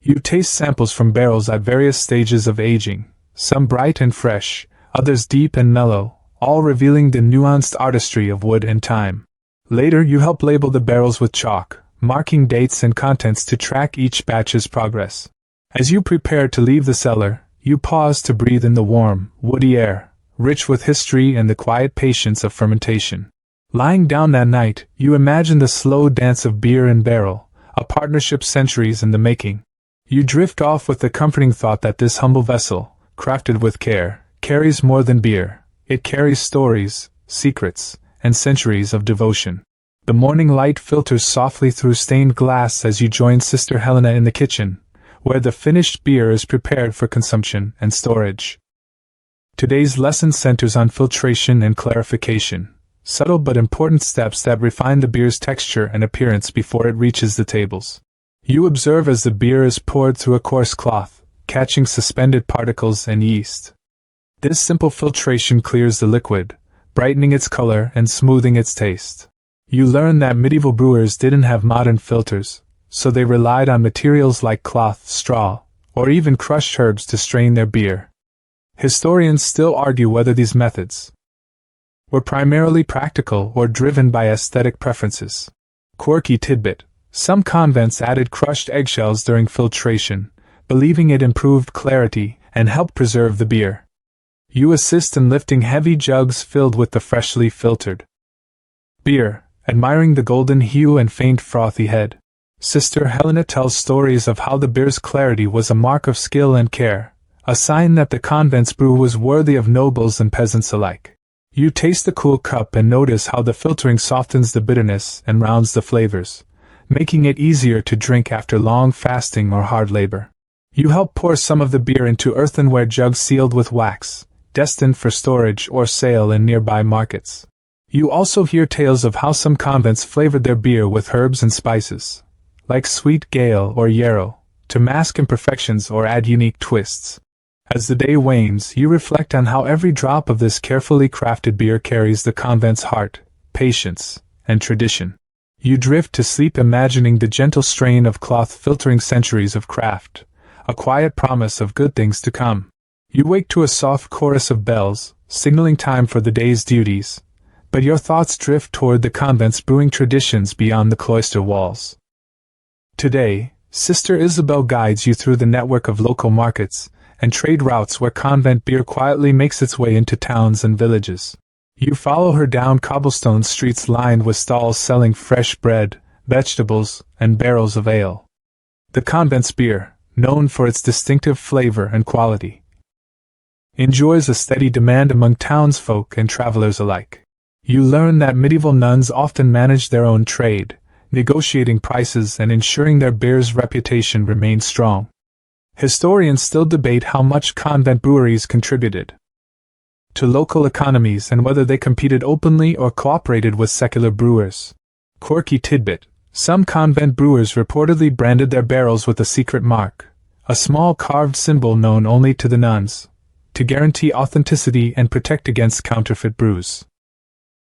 You taste samples from barrels at various stages of aging, some bright and fresh, others deep and mellow, all revealing the nuanced artistry of wood and time. Later you help label the barrels with chalk, marking dates and contents to track each batch's progress. As you prepare to leave the cellar, you pause to breathe in the warm, woody air, rich with history and the quiet patience of fermentation. Lying down that night, you imagine the slow dance of beer and barrel, a partnership centuries in the making. You drift off with the comforting thought that this humble vessel, crafted with care, carries more than beer. It carries stories, secrets, and centuries of devotion. The morning light filters softly through stained glass as you join Sister Helena in the kitchen, where the finished beer is prepared for consumption and storage. Today's lesson centers on filtration and clarification, subtle but important steps that refine the beer's texture and appearance before it reaches the tables. You observe as the beer is poured through a coarse cloth, catching suspended particles and yeast. This simple filtration clears the liquid, brightening its color and smoothing its taste. You learn that medieval brewers didn't have modern filters, so they relied on materials like cloth, straw, or even crushed herbs to strain their beer. Historians still argue whether these methods were primarily practical or driven by aesthetic preferences. Quirky tidbit: some convents added crushed eggshells during filtration, believing it improved clarity and helped preserve the beer. You assist in lifting heavy jugs filled with the freshly filtered beer, admiring the golden hue and faint frothy head. Sister Helena tells stories of how the beer's clarity was a mark of skill and care, a sign that the convent's brew was worthy of nobles and peasants alike. You taste the cool cup and notice how the filtering softens the bitterness and rounds the flavors, making it easier to drink after long fasting or hard labor. You help pour some of the beer into earthenware jugs sealed with wax, destined for storage or sale in nearby markets. You also hear tales of how some convents flavored their beer with herbs and spices, like sweet gale or yarrow, to mask imperfections or add unique twists. As the day wanes, you reflect on how every drop of this carefully crafted beer carries the convent's heart, patience, and tradition. You drift to sleep imagining the gentle strain of cloth filtering centuries of craft, a quiet promise of good things to come. You wake to a soft chorus of bells, signaling time for the day's duties, but your thoughts drift toward the convent's brewing traditions beyond the cloister walls. Today, Sister Isabel guides you through the network of local markets and trade routes where convent beer quietly makes its way into towns and villages. You follow her down cobblestone streets lined with stalls selling fresh bread, vegetables, and barrels of ale. The convent's beer, known for its distinctive flavor and quality, enjoys a steady demand among townsfolk and travelers alike. You learn that medieval nuns often managed their own trade, negotiating prices and ensuring their beer's reputation remained strong. Historians still debate how much convent breweries contributed to local economies and whether they competed openly or cooperated with secular brewers. Quirky tidbit: Some convent brewers reportedly branded their barrels with a secret mark, a small carved symbol known only to the nuns, to guarantee authenticity and protect against counterfeit brews.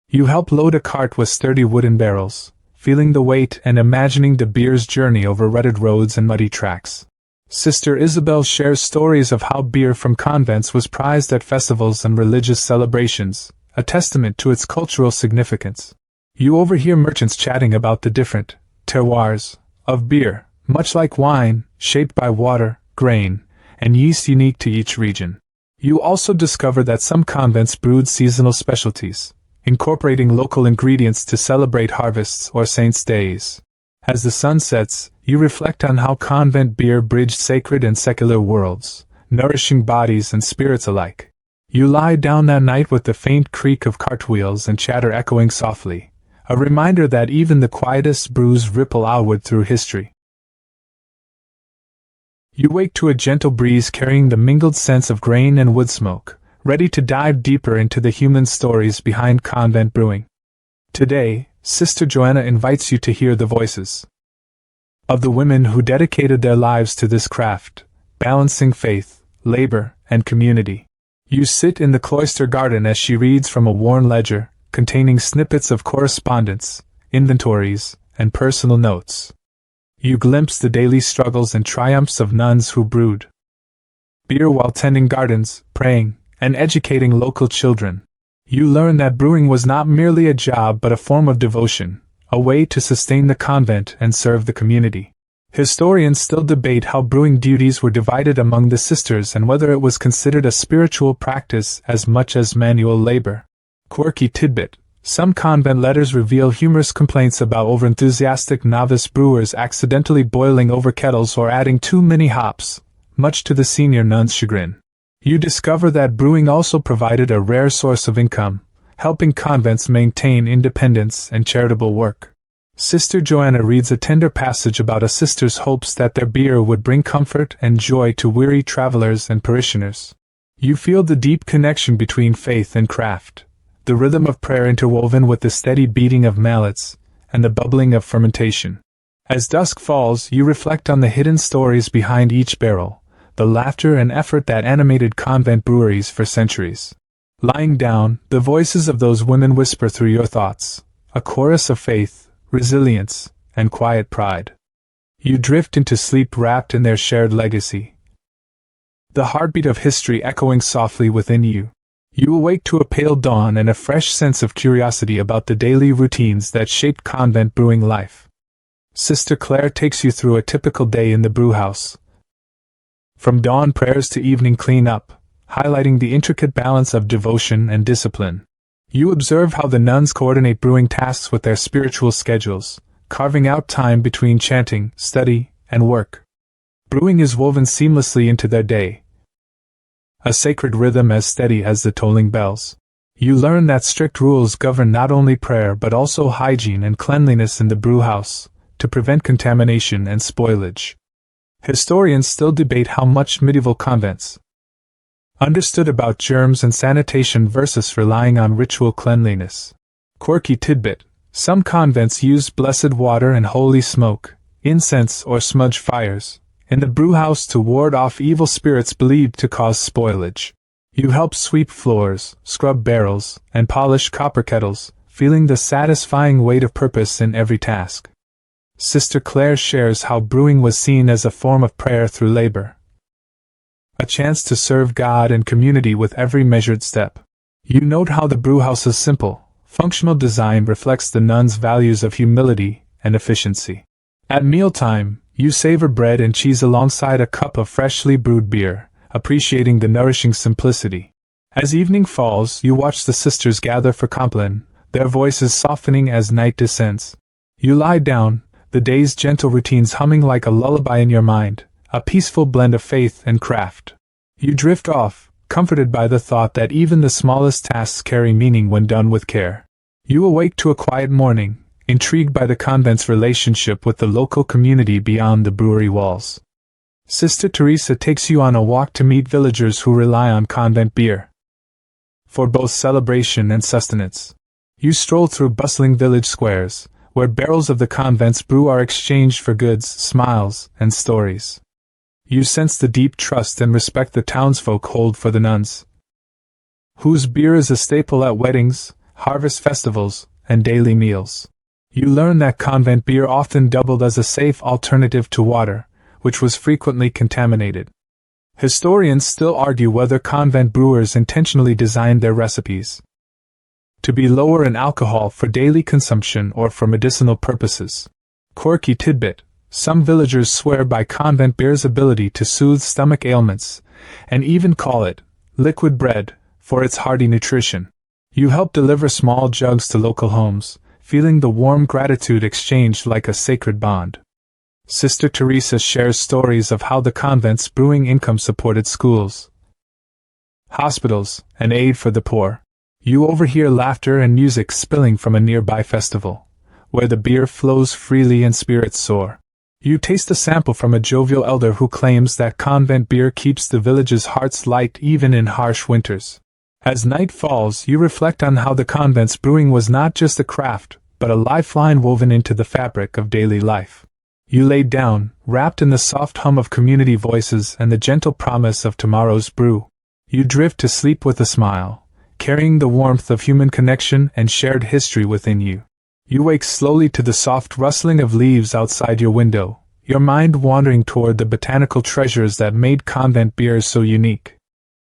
You help load a cart with sturdy wooden barrels, feeling the weight and imagining the beer's journey over rutted roads and muddy tracks. Sister Isabel shares stories of how beer from convents was prized at festivals and religious celebrations, a testament to its cultural significance. You overhear merchants chatting about the different terroirs of beer, much like wine, shaped by water, grain, and yeast unique to each region. You also discover that some convents brewed seasonal specialties, incorporating local ingredients to celebrate harvests or saints' days. As the sun sets, you reflect on how convent beer bridged sacred and secular worlds, nourishing bodies and spirits alike. You lie down that night with the faint creak of cartwheels and chatter echoing softly, a reminder that even the quietest brews ripple outward through history. You wake to a gentle breeze carrying the mingled scents of grain and wood smoke, ready to dive deeper into the human stories behind convent brewing. Today, Sister Joanna invites you to hear the voices of the women who dedicated their lives to this craft, balancing faith, labor, and community. You sit in the cloister garden as she reads from a worn ledger, containing snippets of correspondence, inventories, and personal notes. You glimpse the daily struggles and triumphs of nuns who brewed beer while tending gardens, praying, and educating local children. You learn that brewing was not merely a job but a form of devotion, a way to sustain the convent and serve the community. Historians still debate how brewing duties were divided among the sisters and whether it was considered a spiritual practice as much as manual labor. Quirky tidbit: some convent letters reveal humorous complaints about overenthusiastic novice brewers accidentally boiling over kettles or adding too many hops, much to the senior nun's chagrin. You discover that brewing also provided a rare source of income, helping convents maintain independence and charitable work. Sister Joanna reads a tender passage about a sister's hopes that their beer would bring comfort and joy to weary travelers and parishioners. You feel the deep connection between faith and craft, the rhythm of prayer interwoven with the steady beating of mallets, and the bubbling of fermentation. As dusk falls, you reflect on the hidden stories behind each barrel, the laughter and effort that animated convent breweries for centuries. Lying down, the voices of those women whisper through your thoughts, a chorus of faith, resilience, and quiet pride. You drift into sleep wrapped in their shared legacy, the heartbeat of history echoing softly within you. You awake to a pale dawn and a fresh sense of curiosity about the daily routines that shaped convent brewing life. Sister Claire takes you through a typical day in the brewhouse, from dawn prayers to evening cleanup, highlighting the intricate balance of devotion and discipline. You observe how the nuns coordinate brewing tasks with their spiritual schedules, carving out time between chanting, study, and work. Brewing is woven seamlessly into their day, a sacred rhythm as steady as the tolling bells. You learn that strict rules govern not only prayer but also hygiene and cleanliness in the brewhouse, to prevent contamination and spoilage. Historians still debate how much medieval convents understood about germs and sanitation versus relying on ritual cleanliness. Quirky tidbit: some convents used blessed water and holy smoke, incense or smudge fires, in the brewhouse to ward off evil spirits believed to cause spoilage. You help sweep floors, scrub barrels, and polish copper kettles, feeling the satisfying weight of purpose in every task. Sister Claire shares how brewing was seen as a form of prayer through labor, a chance to serve God and community with every measured step. You note how the brewhouse's simple, functional design reflects the nuns' values of humility and efficiency. At mealtime, you savor bread and cheese alongside a cup of freshly brewed beer, appreciating the nourishing simplicity. As evening falls, you watch the sisters gather for compline, their voices softening as night descends. You lie down, the day's gentle routines humming like a lullaby in your mind, a peaceful blend of faith and craft. You drift off, comforted by the thought that even the smallest tasks carry meaning when done with care. You awake to a quiet morning, intrigued by the convent's relationship with the local community beyond the brewery walls. Sister Teresa takes you on a walk to meet villagers who rely on convent beer for both celebration and sustenance. You stroll through bustling village squares, where barrels of the convent's brew are exchanged for goods, smiles, and stories. You sense the deep trust and respect the townsfolk hold for the nuns, whose beer is a staple at weddings, harvest festivals, and daily meals. You learn that convent beer often doubled as a safe alternative to water, which was frequently contaminated. Historians still argue whether convent brewers intentionally designed their recipes to be lower in alcohol for daily consumption or for medicinal purposes. Quirky tidbit: some villagers swear by convent beer's ability to soothe stomach ailments, and even call it liquid bread for its hearty nutrition. You help deliver small jugs to local homes, feeling the warm gratitude exchanged like a sacred bond. Sister Teresa shares stories of how the convent's brewing income supported schools, hospitals, and aid for the poor. You overhear laughter and music spilling from a nearby festival, where the beer flows freely and spirits soar. You taste a sample from a jovial elder who claims that convent beer keeps the village's hearts light even in harsh winters. As night falls, you reflect on how the convent's brewing was not just a craft, but a lifeline woven into the fabric of daily life. You lay down, wrapped in the soft hum of community voices and the gentle promise of tomorrow's brew. You drift to sleep with a smile, carrying the warmth of human connection and shared history within you. You wake slowly to the soft rustling of leaves outside your window, your mind wandering toward the botanical treasures that made convent beers so unique.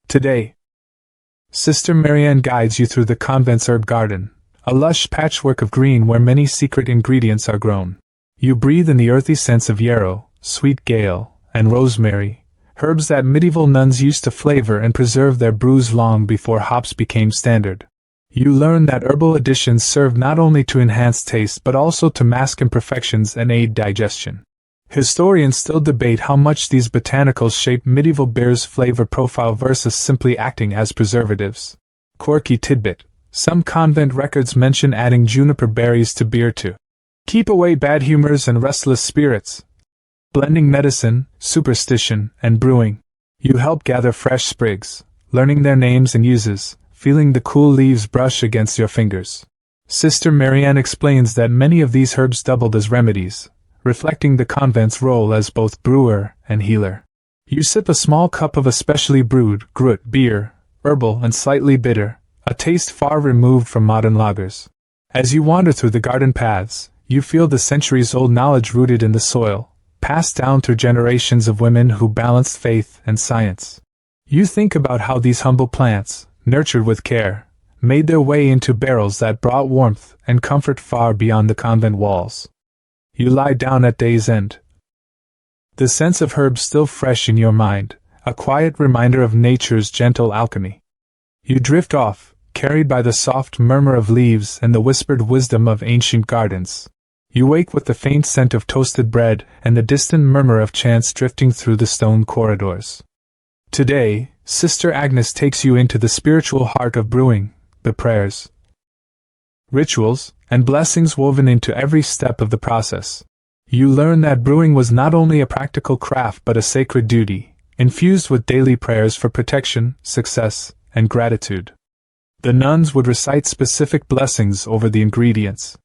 Today, Sister Marianne guides you through the convent's herb garden, a lush patchwork of green where many secret ingredients are grown. You breathe in the earthy scents of yarrow, sweet gale, and rosemary, herbs that medieval nuns used to flavor and preserve their brews long before hops became standard. You learn that herbal additions serve not only to enhance taste but also to mask imperfections and aid digestion. Historians still debate how much these botanicals shape medieval beer's flavor profile versus simply acting as preservatives. Quirky tidbit: some convent records mention adding juniper berries to beer to keep away bad humors and restless spirits. Blending medicine, superstition, and brewing. You help gather fresh sprigs, learning their names and uses, feeling the cool leaves brush against your fingers. Sister Marianne explains that many of these herbs doubled as remedies, reflecting the convent's role as both brewer and healer. You sip a small cup of a specially brewed Brewed beer, herbal and slightly bitter, a taste far removed from modern lagers. As you wander through the garden paths, you feel the centuries-old knowledge rooted in the soil, passed down through generations of women who balanced faith and science. You think about how these humble plants, nurtured with care, made their way into barrels that brought warmth and comfort far beyond the convent walls. You lie down at day's end, the sense of herbs still fresh in your mind, a quiet reminder of nature's gentle alchemy. You drift off, carried by the soft murmur of leaves and the whispered wisdom of ancient gardens. You wake with the faint scent of toasted bread and the distant murmur of chants drifting through the stone corridors. Today, Sister Agnes takes you into the spiritual heart of brewing, the prayers, rituals, and blessings woven into every step of the process. You learn that brewing was not only a practical craft but a sacred duty, infused with daily prayers for protection, success, and gratitude. The nuns would recite specific blessings over the ingredients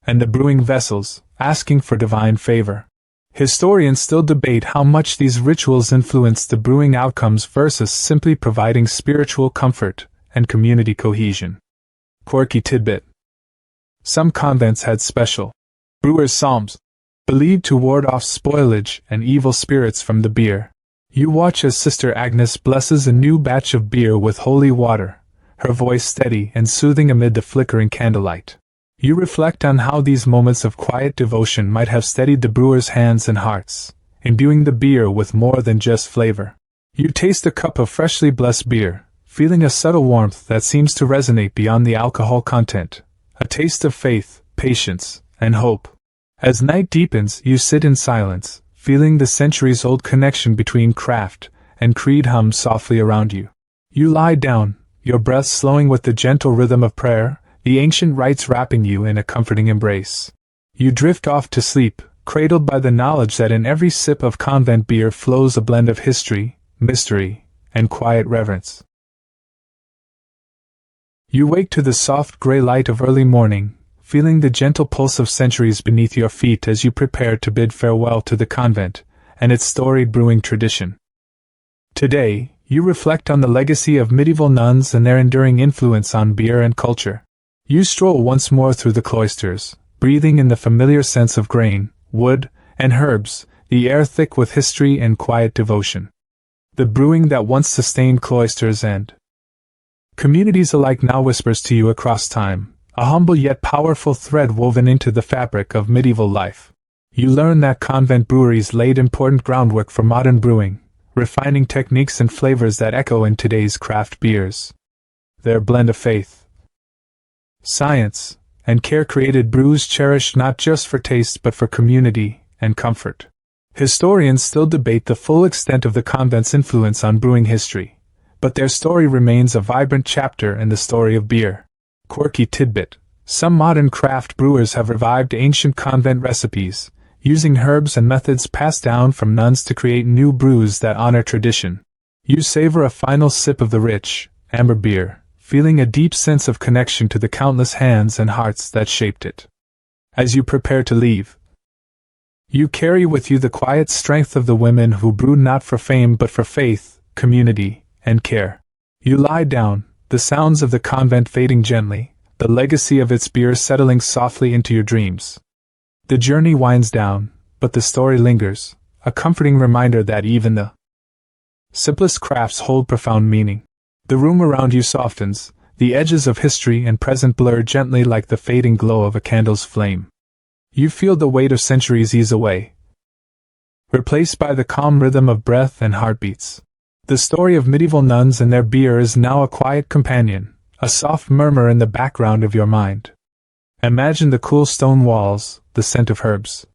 and the brewing vessels, asking for divine favor. Historians still debate how much these rituals influenced the brewing outcomes versus simply providing spiritual comfort and community cohesion. Quirky tidbit: some convents had special brewers' psalms, believed to ward off spoilage and evil spirits from the beer. You watch as Sister Agnes blesses a new batch of beer with holy water, her voice steady and soothing amid the flickering candlelight. You reflect on how these moments of quiet devotion might have steadied the brewers' hands and hearts, imbuing the beer with more than just flavor. You taste a cup of freshly blessed beer, feeling a subtle warmth that seems to resonate beyond the alcohol content, a taste of faith, patience, and hope. As night deepens, you sit in silence, feeling the centuries-old connection between craft and creed hum softly around you. You lie down, your breath slowing with the gentle rhythm of prayer, the ancient rites wrapping you in a comforting embrace. You drift off to sleep, cradled by the knowledge that in every sip of convent beer flows a blend of history, mystery, and quiet reverence. You wake to the soft gray light of early morning, feeling the gentle pulse of centuries beneath your feet as you prepare to bid farewell to the convent and its storied brewing tradition. Today, you reflect on the legacy of medieval nuns and their enduring influence on beer and culture. You stroll once more through the cloisters, breathing in the familiar scents of grain, wood, and herbs, the air thick with history and quiet devotion. The brewing that once sustained cloisters and communities alike now whispers to you across time, a humble yet powerful thread woven into the fabric of medieval life. You learn that convent breweries laid important groundwork for modern brewing, refining techniques and flavors that echo in today's craft beers. Their blend of faith, science, and care created brews cherished not just for taste but for community and comfort. Historians still debate the full extent of the convent's influence on brewing history, but their story remains a vibrant chapter in the story of beer. Quirky tidbit: some modern craft brewers have revived ancient convent recipes, using herbs and methods passed down from nuns to create new brews that honor tradition. You savor a final sip of the rich, amber beer, feeling a deep sense of connection to the countless hands and hearts that shaped it. As you prepare to leave, you carry with you the quiet strength of the women who brewed not for fame but for faith, community, and care. You lie down, the sounds of the convent fading gently, the legacy of its beer settling softly into your dreams. The journey winds down, but the story lingers, a comforting reminder that even the simplest crafts hold profound meaning. The room around you softens, the edges of history and present blur gently like the fading glow of a candle's flame. You feel the weight of centuries ease away, replaced by the calm rhythm of breath and heartbeats. The story of medieval nuns and their beer is now a quiet companion, a soft murmur in the background of your mind. Imagine the cool stone walls, the scent of herbs,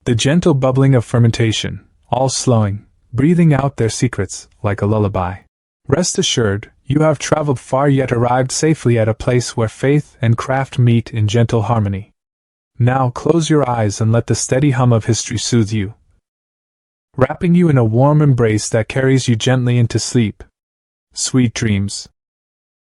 the gentle bubbling of fermentation, all slowing, breathing out their secrets like a lullaby. Rest assured, you have traveled far yet arrived safely at a place where faith and craft meet in gentle harmony. Now close your eyes and let the steady hum of history soothe you, wrapping you in a warm embrace that carries you gently into sleep. Sweet dreams.